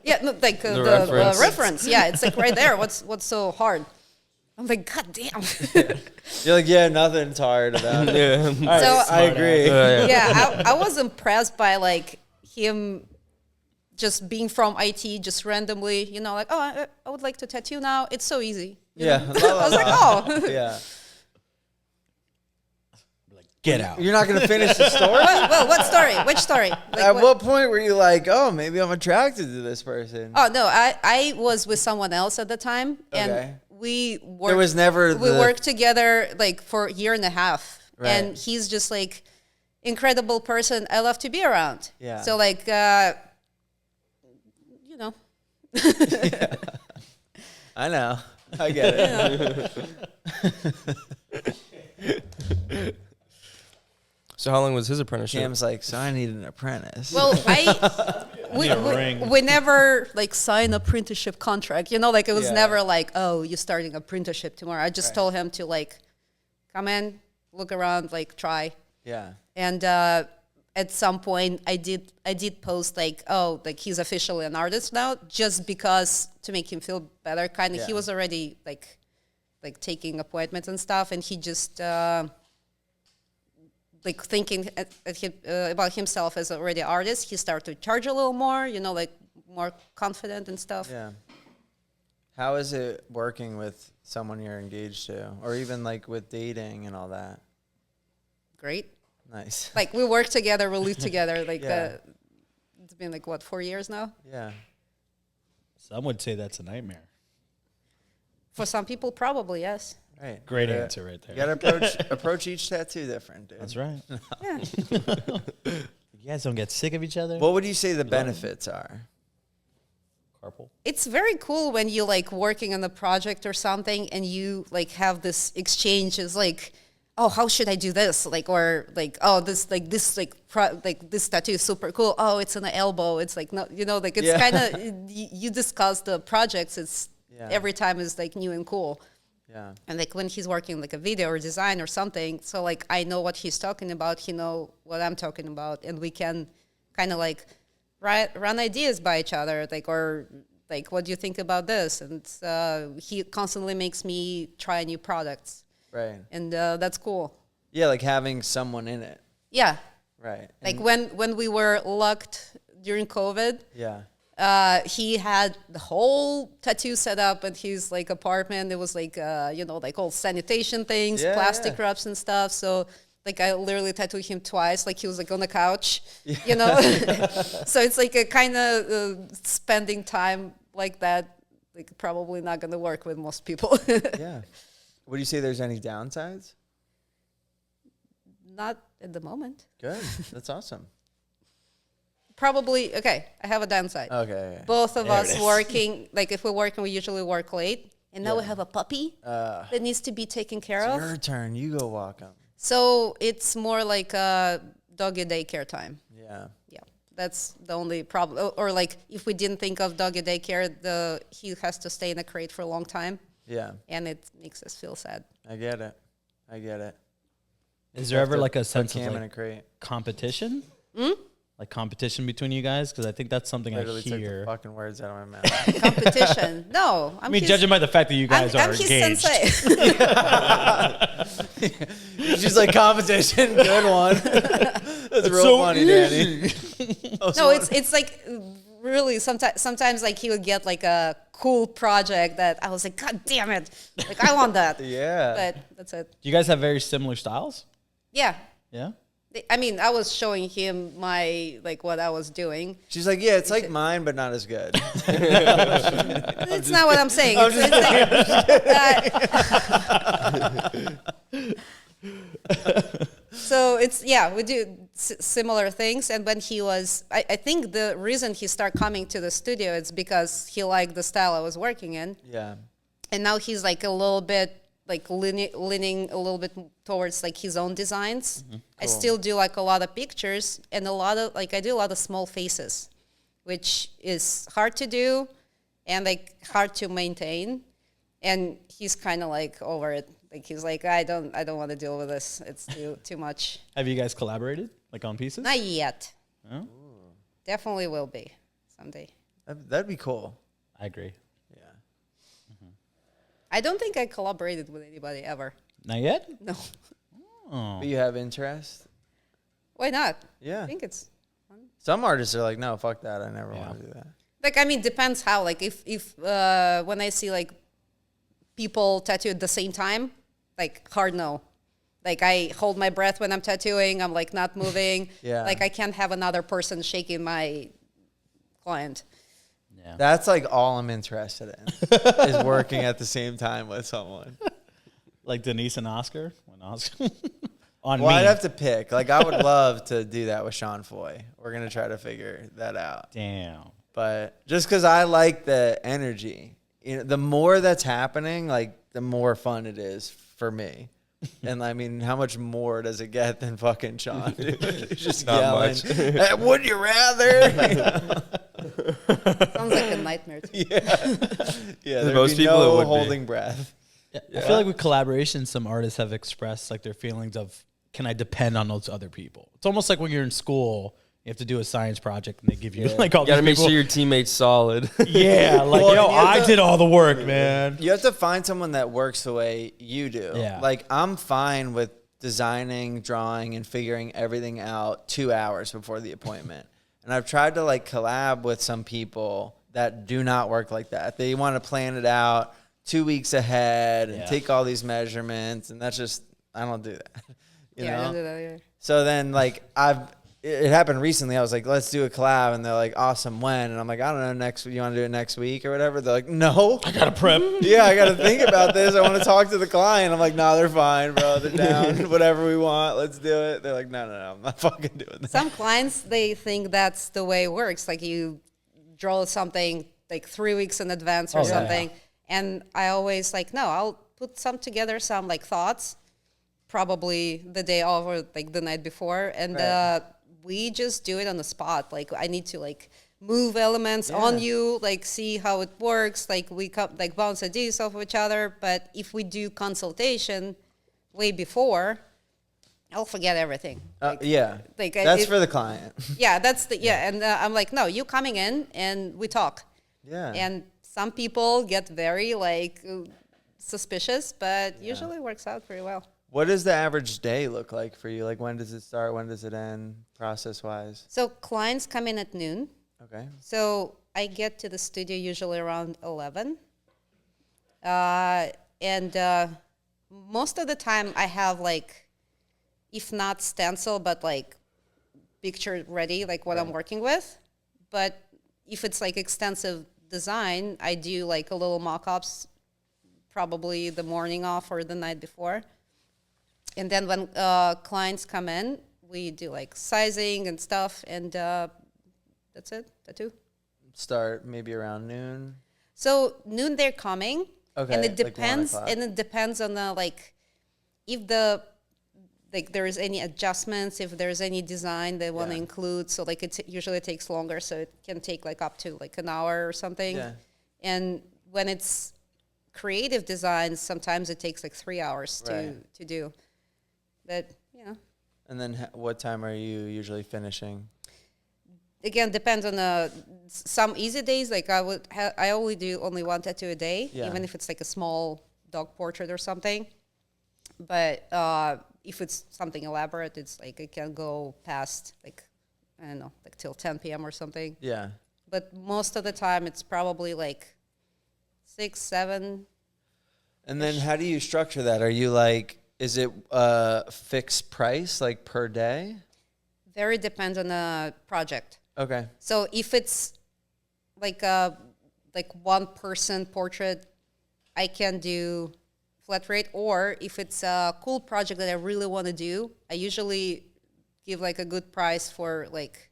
yeah, no, like the reference. Yeah, it's like right there. What's so hard? I'm like, God damn. You're like, yeah, nothing's hard about it. Yeah. Right, So I agree. Yeah, I was impressed by like him just being from IT, just randomly, you know, like, oh, I would like to tattoo now. It's so easy. Yeah. I was like, oh. Yeah. Get out. You're not going to finish the story? Well, what story? Which story? Like, At what point were you like, oh, maybe I'm attracted to this person? Oh, no, I was with someone else at the time. And Okay. we worked. There was never We worked together like for a year and a half. Right. And he's just like incredible person I love to be around. Yeah. So like, you know. Yeah. I know. I get it. So how long was his apprenticeship? Cam's like, so I need an apprentice. Well, we never like sign apprenticeship contract. You know, like it was never like, oh, you're starting apprenticeship tomorrow. I just told him to like come in, look around, like try. Yeah. And at some point I did post like, oh, like he's officially an artist now, just because to make him feel better. Kind of, he was already like taking appointments and stuff, and he just like thinking about himself as already an artist. He started to charge a little more, you know, like more confident and stuff. Yeah. How is it working with someone you're engaged to, or even like with dating and all that? Great. Nice. Like we work together, we live together. Like it's been like what, 4 years now? Yeah. Some would say that's a nightmare. For some people, probably, yes. Right. Great answer right there. You gotta approach each tattoo different, dude. That's right. Yeah. You guys don't get sick of each other? What would you say the benefits are? Carpal. It's very cool when you like working on a project or something and you like have this exchange is like, oh, how should I do this? Like, or like, oh, this tattoo is super cool. Oh, it's on the elbow. It's like, no, you know, like it's kind of, you discuss the projects. It's every time is like new and cool. Yeah. And like when he's working like a video or design or something, so like I know what he's talking about, he know what I'm talking about, and we can kind of like run ideas by each other, like, or like, what do you think about this? And he constantly makes me try new products. Right. And that's cool. Yeah, like having someone in it. Yeah. Right. Like when we were locked during COVID, he had the whole tattoo set up at his like apartment. It was like, you know, like all sanitation things, plastic wraps and stuff. So like I literally tattooed him twice. Like he was like on the couch, you know? So it's like a kind of spending time like that, like probably not going to work with most people. Yeah. Would you say there's any downsides? Not at the moment. Good. That's awesome. Probably, okay, I have a downside. Okay. Both of us working, like if we're working, we usually work late. And now we have a puppy that needs to be taken care of. Your turn. You go walk him. So it's more like a doggy daycare time. Yeah. Yeah, that's the only problem. Or like if we didn't think of doggy daycare, he has to stay in a crate for a long time. Yeah. And it makes us feel sad. I get it. Is there ever like a sense of in a like crate. competition? Like competition between you guys? Because I think that's something Literally I took the hear. fucking words out of my mouth. Competition. No. I mean, judging by the fact that you guys are I'm his engaged. sensei. She's like, competition, good one. That's real so funny, easy. Danny. No, it's like really sometimes like he would get like a cool project that I was like, God damn it. Like I want that. Yeah. But that's it. Do you guys have very similar styles? Yeah. Yeah. I mean, I was showing him my, like, what I was doing. She's like, yeah, it's like mine, but not as good. It's not what I'm saying. So it's, yeah, we do similar things. And when he was, I think the reason he started coming to the studio is because he liked the style I was working in. Yeah. And now he's like a little bit, like leaning a little bit towards like his own designs. Mm-hmm. Cool. I still do like a lot of pictures and a lot of like I do a lot of small faces, which is hard to do and like hard to maintain. And he's kind of like over it. Like he's like, I don't want to deal with this. It's too much. Have you guys collaborated like on pieces? Not yet. Oh? Definitely will be someday. That'd be cool. I agree. Yeah. I don't think I collaborated with anybody ever. Not yet? No. Oh. But you have interest? Why not? Yeah. I think it's fun. Some artists are like, no, fuck that. I never want to do that. Like, I mean, depends how. Like, if when I see, like, people tattoo at the same time, like, hard no. Like, I hold my breath when I'm tattooing. I'm, like, not moving. Yeah. Like, I can't have another person shaking my client. Yeah. That's like all I'm interested in is working at the same time with someone. Like Denise and Oscar? When Oscar on Well, me. I'd have to pick. Like, I would love to do that with Sean Foy. We're going to try to figure that out. Damn. But just because I like the energy, you know, the more that's happening, like, the more fun it is for me. And I mean, how much more does it get than fucking Sean? He's just Not yelling. much. Hey, would you rather? Sounds like a nightmare to me. Yeah. There'd Most be people no it would be. holding breath. Yeah. I feel like with collaboration, some artists have expressed like their feelings of, can I depend on those other people? It's almost like when you're in school, you have to do a science project and they give you like all You gotta these make people. sure your teammate's solid. Yeah, like, Well, yo, you have I to- did all the work, man. You have to find someone that works the way you do. Yeah. Like, I'm fine with designing, drawing, and figuring everything out 2 hours before the appointment. And I've tried to, like, collab with some people that do not work like that. They want to plan it out 2 weeks ahead and Yeah. take all these measurements. And that's just, I don't do that. You Yeah, I know? don't do that either. So then, like, it happened recently. I was like, let's do a collab. And they're like, awesome, when? And I'm like, I don't know, you want to do it next week or whatever? They're like, no. I got to prep. Yeah, I got to think about this. I want to talk to the client. I'm like, no, they're fine, bro. They're down. Whatever we want, let's do it. They're like, no, I'm not fucking doing that. Some clients, they think that's the way it works. Like you draw something like 3 weeks in advance or something. Yeah. And I always like, no, I'll put some like thoughts, probably the day of or like the night before. And we just do it on the spot. Like I need to like move elements on you, like see how it works. Like we like bounce ideas off of each other. But if we do consultation way before, I'll forget everything. Like that's for the client. Yeah, and I'm like, no, you coming in and we talk. Yeah. And some people get very like suspicious, but usually works out pretty well. What does the average day look like for you? Like when does it start? When does it end process-wise? So clients come in at noon. Okay. So I get to the studio usually around 11. And most of the time I have like, if not stencil, but like picture ready, like what I'm working with. But if it's like extensive design, I do like a little mock-ups probably the morning off or the night before. And then when clients come in, we do like sizing and stuff, and that's it, tattoo. Start maybe around noon. So noon they're coming, and it depends. Like and it depends on the like, if the like there is any adjustments, if there's any design they want to include. So like it usually takes longer, so it can take like up to like an hour or something. Yeah. And when it's creative designs, sometimes it takes like 3 hours to do. But, you know. And then what time are you usually finishing? Again, depends on some easy days. Like I only do only one tattoo a day, even if it's like a small dog portrait or something. But if it's something elaborate, it's like it can go past like, I don't know, like till 10 p.m. or something. Yeah. But most of the time, it's probably like 6, 7. And then how do you structure that? Are you like, is it fixed price, like per day? Very depends on the project. Okay. So if it's like one person portrait, I can do flat rate. Or if it's a cool project that I really want to do, I usually give like a good price for like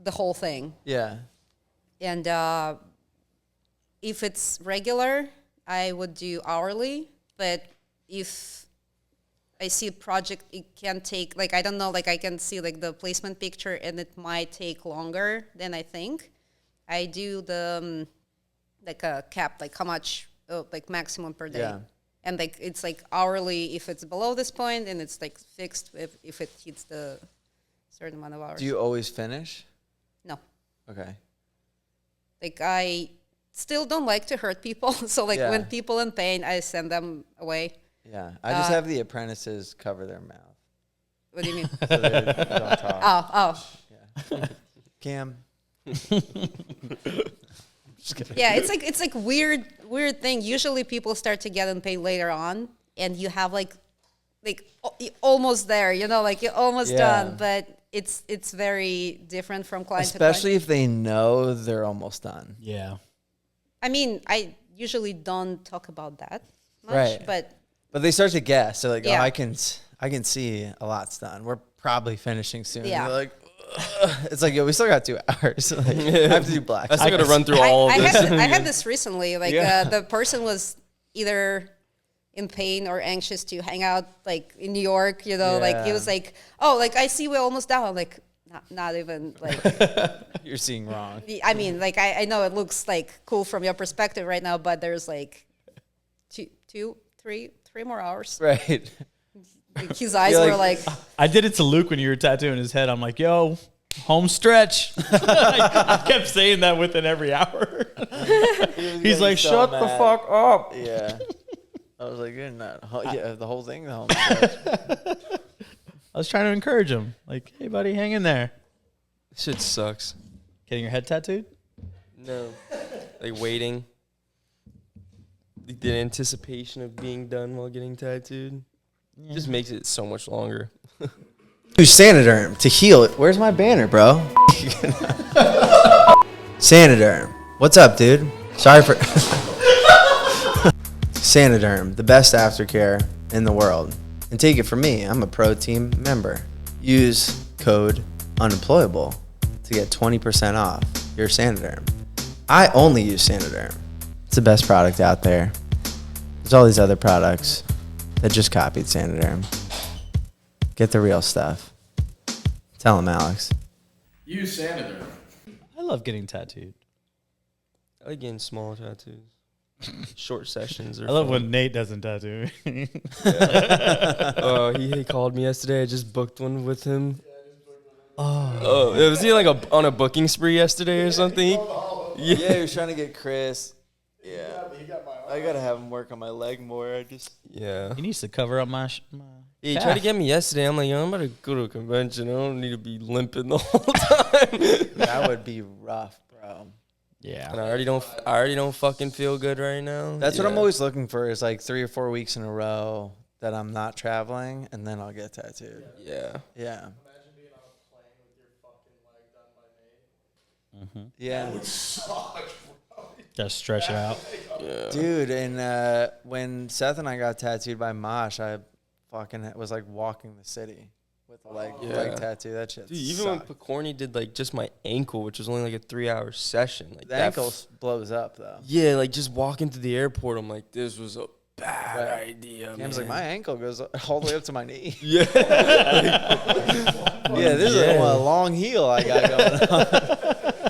the whole thing. Yeah. And if it's regular, I would do hourly. But if I see a project, it can take, like, I don't know, like I can see like the placement picture and it might take longer than I think. I do the, like a cap, like how much, like maximum per day. Yeah. And like, it's like hourly if it's below this point, and it's like fixed if it hits the certain amount of hours. Do you always finish? No. Okay. Like I still don't like to hurt people. So like when people in pain, I send them away. Yeah, I just have the apprentices cover their mouth. What do you mean? So they don't talk. Oh. Yeah. Cam. Yeah, it's like weird thing. Usually people start to get in pain later on, and you have like almost there, you know, like you're almost done, but it's very different from client to client. Especially if they know they're almost done. Yeah. I mean, I usually don't talk about that much, but they start to guess. They're like, oh, I can see a lot's done. We're probably finishing soon. Yeah. They're like, ugh. It's like, yo, we still got 2 hours. Like, I have to do black. I still got to run through all of this. I had this recently. Like, the person was either in pain or anxious to hang out, like, in New York, you know. Like, he was like, oh, like, I see we're almost down. Like, not even, like. You're seeing wrong. I mean, like, I know it looks, like, cool from your perspective right now, but there's, like, 3 more hours. Right. Like his eyes were like. I did it to Luke when you were tattooing his head. I'm like, yo, home stretch. I kept saying that within every hour. He's like, so shut the fuck up. Yeah. I was like, you're not. Yeah, the whole thing, the home stretch. I was trying to encourage him. Like, hey, buddy, hang in there. Shit sucks. Getting your head tattooed? No. Like waiting. The anticipation of being done while getting tattooed just makes it so much longer. Use SANIDERM to heal it. Where's my banner, bro? SANIDERM. What's up, dude? Sorry for... SANIDERM, the best aftercare in the world. And take it from me, I'm a pro team member. Use code UNEMPLOYABLE to get 20% off your SANIDERM. I only use SANIDERM. It's the best product out there. There's all these other products that just copied SANIDERM. Get the real stuff. Tell them, Alex. Use SANIDERM. I love getting tattooed. I like getting small tattoos. Short sessions. I love when Nate doesn't tattoo me. He called me yesterday. I just booked one with him. Oh, was he like on a booking spree yesterday or something? Yeah, he was trying to get Chris. Yeah. I gotta have him work on my leg more. Yeah. He needs to cover up my He calf. tried to get me yesterday. I'm like, yo, I'm about to go to a convention. I don't need to be limping the whole time. That would be rough, bro. Yeah. And I already don't fucking feel good right now. That's what I'm always looking for is like 3 or 4 weeks in a row that I'm not traveling, and then I'll get tattooed. Yeah. Yeah. Imagine being on a plane with your fucking leg done by Nate. Yeah. That would suck, bro. Just stretch it out. Yeah. Dude, and when Seth and I got tattooed by Mosh, I fucking was like walking the city with a leg tattoo. That shit Dude, even when sucked. Picorni did like just my ankle, which was only like a 3-hour session, like The ankle blows up, though. yeah, like just walking to the airport, I'm like, this was a bad idea. Cam's like, my ankle goes all the way up to my knee. Yeah. Yeah, this is a long heel I got going on.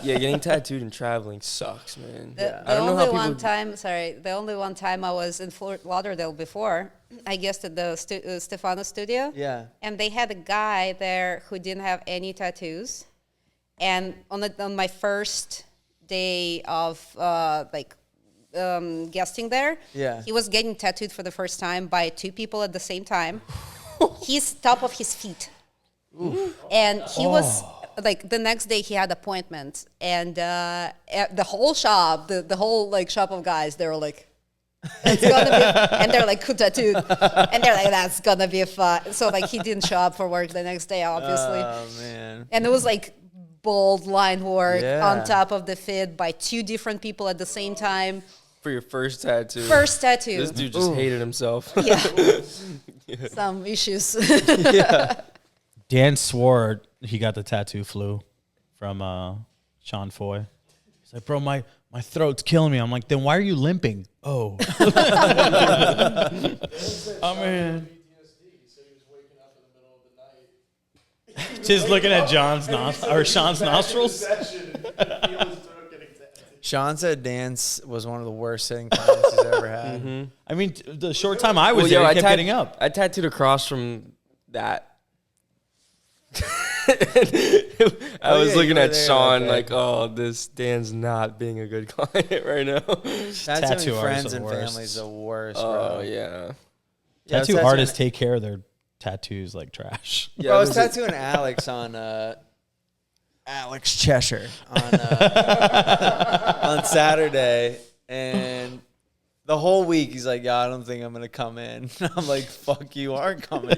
Yeah, getting tattooed and traveling sucks, man. Yeah. I don't know how people. The only one time I was in Fort Lauderdale before, I guessed at the Stefano studio. Yeah. And they had a guy there who didn't have any tattoos. And on my first day of guesting there, Yeah. he was getting tattooed for the first time by 2 people at the same time. He's top of his feet. And he was like, the next day he had appointments, and the whole shop, the whole like shop of guys, they were like, it's gonna be, and they're like, who tattooed? And they're like, that's gonna be fun. So like he didn't show up for work the next day, obviously. Oh, man. And it was like bold line work Yeah. on top of the fit by 2 different people at the same time. For your first tattoo. First tattoo. This dude just hated himself. Yeah. Some issues. Dan swore he got the tattoo flu from Sean Foy. He's like, bro, my throat's killing me. I'm like, then why are you limping? Oh. I mean, PTSD. He said he was waking up in the middle of the night. Just looking at Sean's nostrils. Sean said dance was one of the worst sitting times he's ever had. I mean, the short time I was there, he kept getting up. I tattooed across from that. I was looking at Sean like, oh, this Dan's not being a good client right now. Tattooing artists friends are and the worst. family's the worst, Oh, bro. yeah. Yeah, Tattoo I was artists take care of their tattoos like trash. Yeah, Bro, I was there's a- tattooing Alex on Alex Cheshire on on Saturday, and the whole week he's like, "Yeah, I don't think I'm gonna come in." I'm like, "Fuck, you are coming.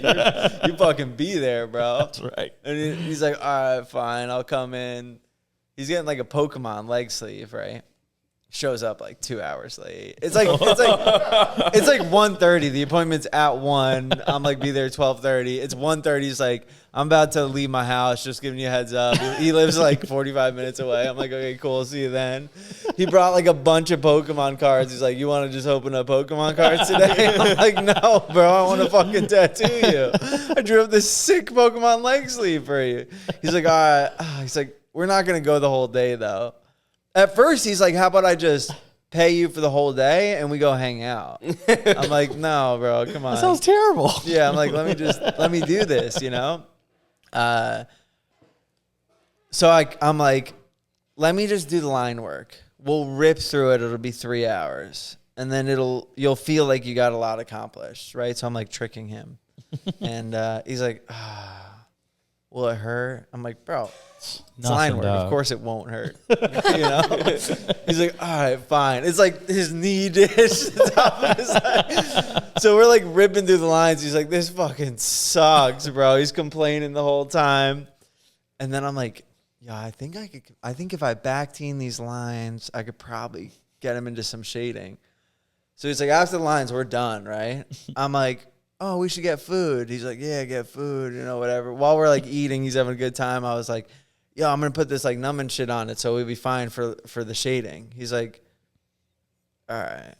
You fucking be there, bro." That's right. And he's like, "All right, fine, I'll come in." He's getting like a Pokemon leg sleeve, right? Shows up like 2 hours late. It's like 1:30. The appointment's at 1. I'm like, be there 12:30. It's 1:30. He's like, I'm about to leave my house. Just giving you a heads up. He lives like 45 minutes away. I'm like, okay, cool. See you then. He brought like a bunch of Pokemon cards. He's like, you want to just open up Pokemon cards today? I'm like, no, bro. I want to fucking tattoo you. I drew up this sick Pokemon leg sleeve for you. He's like, all right. He's like, we're not gonna go the whole day though. At first, he's like, how about I just pay you for the whole day and we go hang out? I'm like, no, bro, come on. That sounds terrible. Yeah, I'm like, let me do this, you know? So I'm like, let me just do the line work. We'll rip through it. It'll be 3 hours. And then you'll feel like you got a lot accomplished, right? So I'm like tricking him. And he's like, will it hurt? I'm like, bro, it's Nothing, line work. dog. Of course it won't hurt. You know? He's like, all right, fine. It's like his knee dish. The top of his leg. So we're like ripping through the lines. He's like, this fucking sucks, bro. He's complaining the whole time. And then I'm like, yeah, I think if I back teen these lines, I could probably get him into some shading. So he's like, after the lines, we're done, right? I'm like, oh, we should get food. He's like, yeah, get food, you know, whatever. While we're like eating, he's having a good time. I was like, yo, I'm going to put this like numbing shit on it so we'll be fine for the shading. He's like, all right.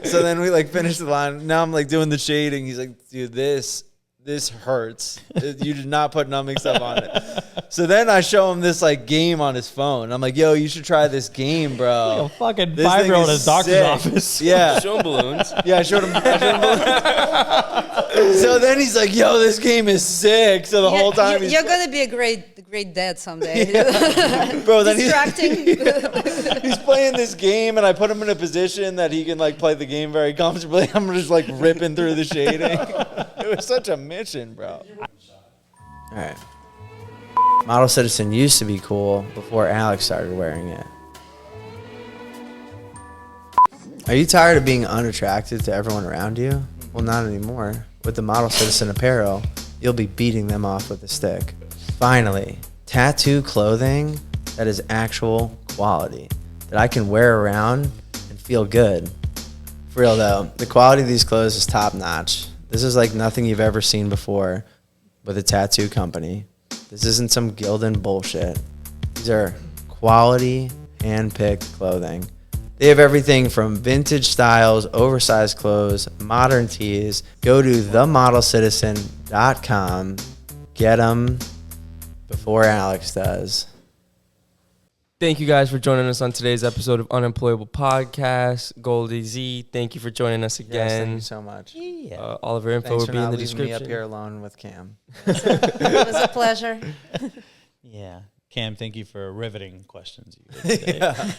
So then we like finish the line. Now I'm like doing the shading. He's like, dude, this hurts. You did not put numbing stuff on it. So then I show him this like game on his phone. I'm like, yo, you should try this game, bro. Like a fucking This thing 5-year-old is at a doctor's sick. office. Yeah. Show 'em balloons. Yeah, I showed him. So then he's like, yo, this game is sick. So the whole time you're gonna be a great dad someday. bro, then Distracting. he's playing this game, and I put him in a position that he can like play the game very comfortably. I'm just like ripping through the shading. It was such a mission, bro. All right. Model Citizen used to be cool before Alex started wearing it. Are you tired of being unattractive to everyone around you? Well, not anymore. With the Model Citizen apparel, you'll be beating them off with a stick. Finally, tattoo clothing that is actual quality, that I can wear around and feel good. For real though, the quality of these clothes is top notch. This is like nothing you've ever seen before with a tattoo company. This isn't some Gildan bullshit. These are quality, hand-picked clothing. They have everything from vintage styles, oversized clothes, modern tees. Go to themodelcitizen.com. Get them before Alex does. Thank you guys for joining us on today's episode of Unemployable Podcast. Goldy Z, thank you for joining us again. Yes, thank you so much. Yeah. All of our info Thanks will for be in not the leaving me description. up here alone with Cam. It was a pleasure. Yeah. Cam, thank you for riveting questions. You did today. Yeah.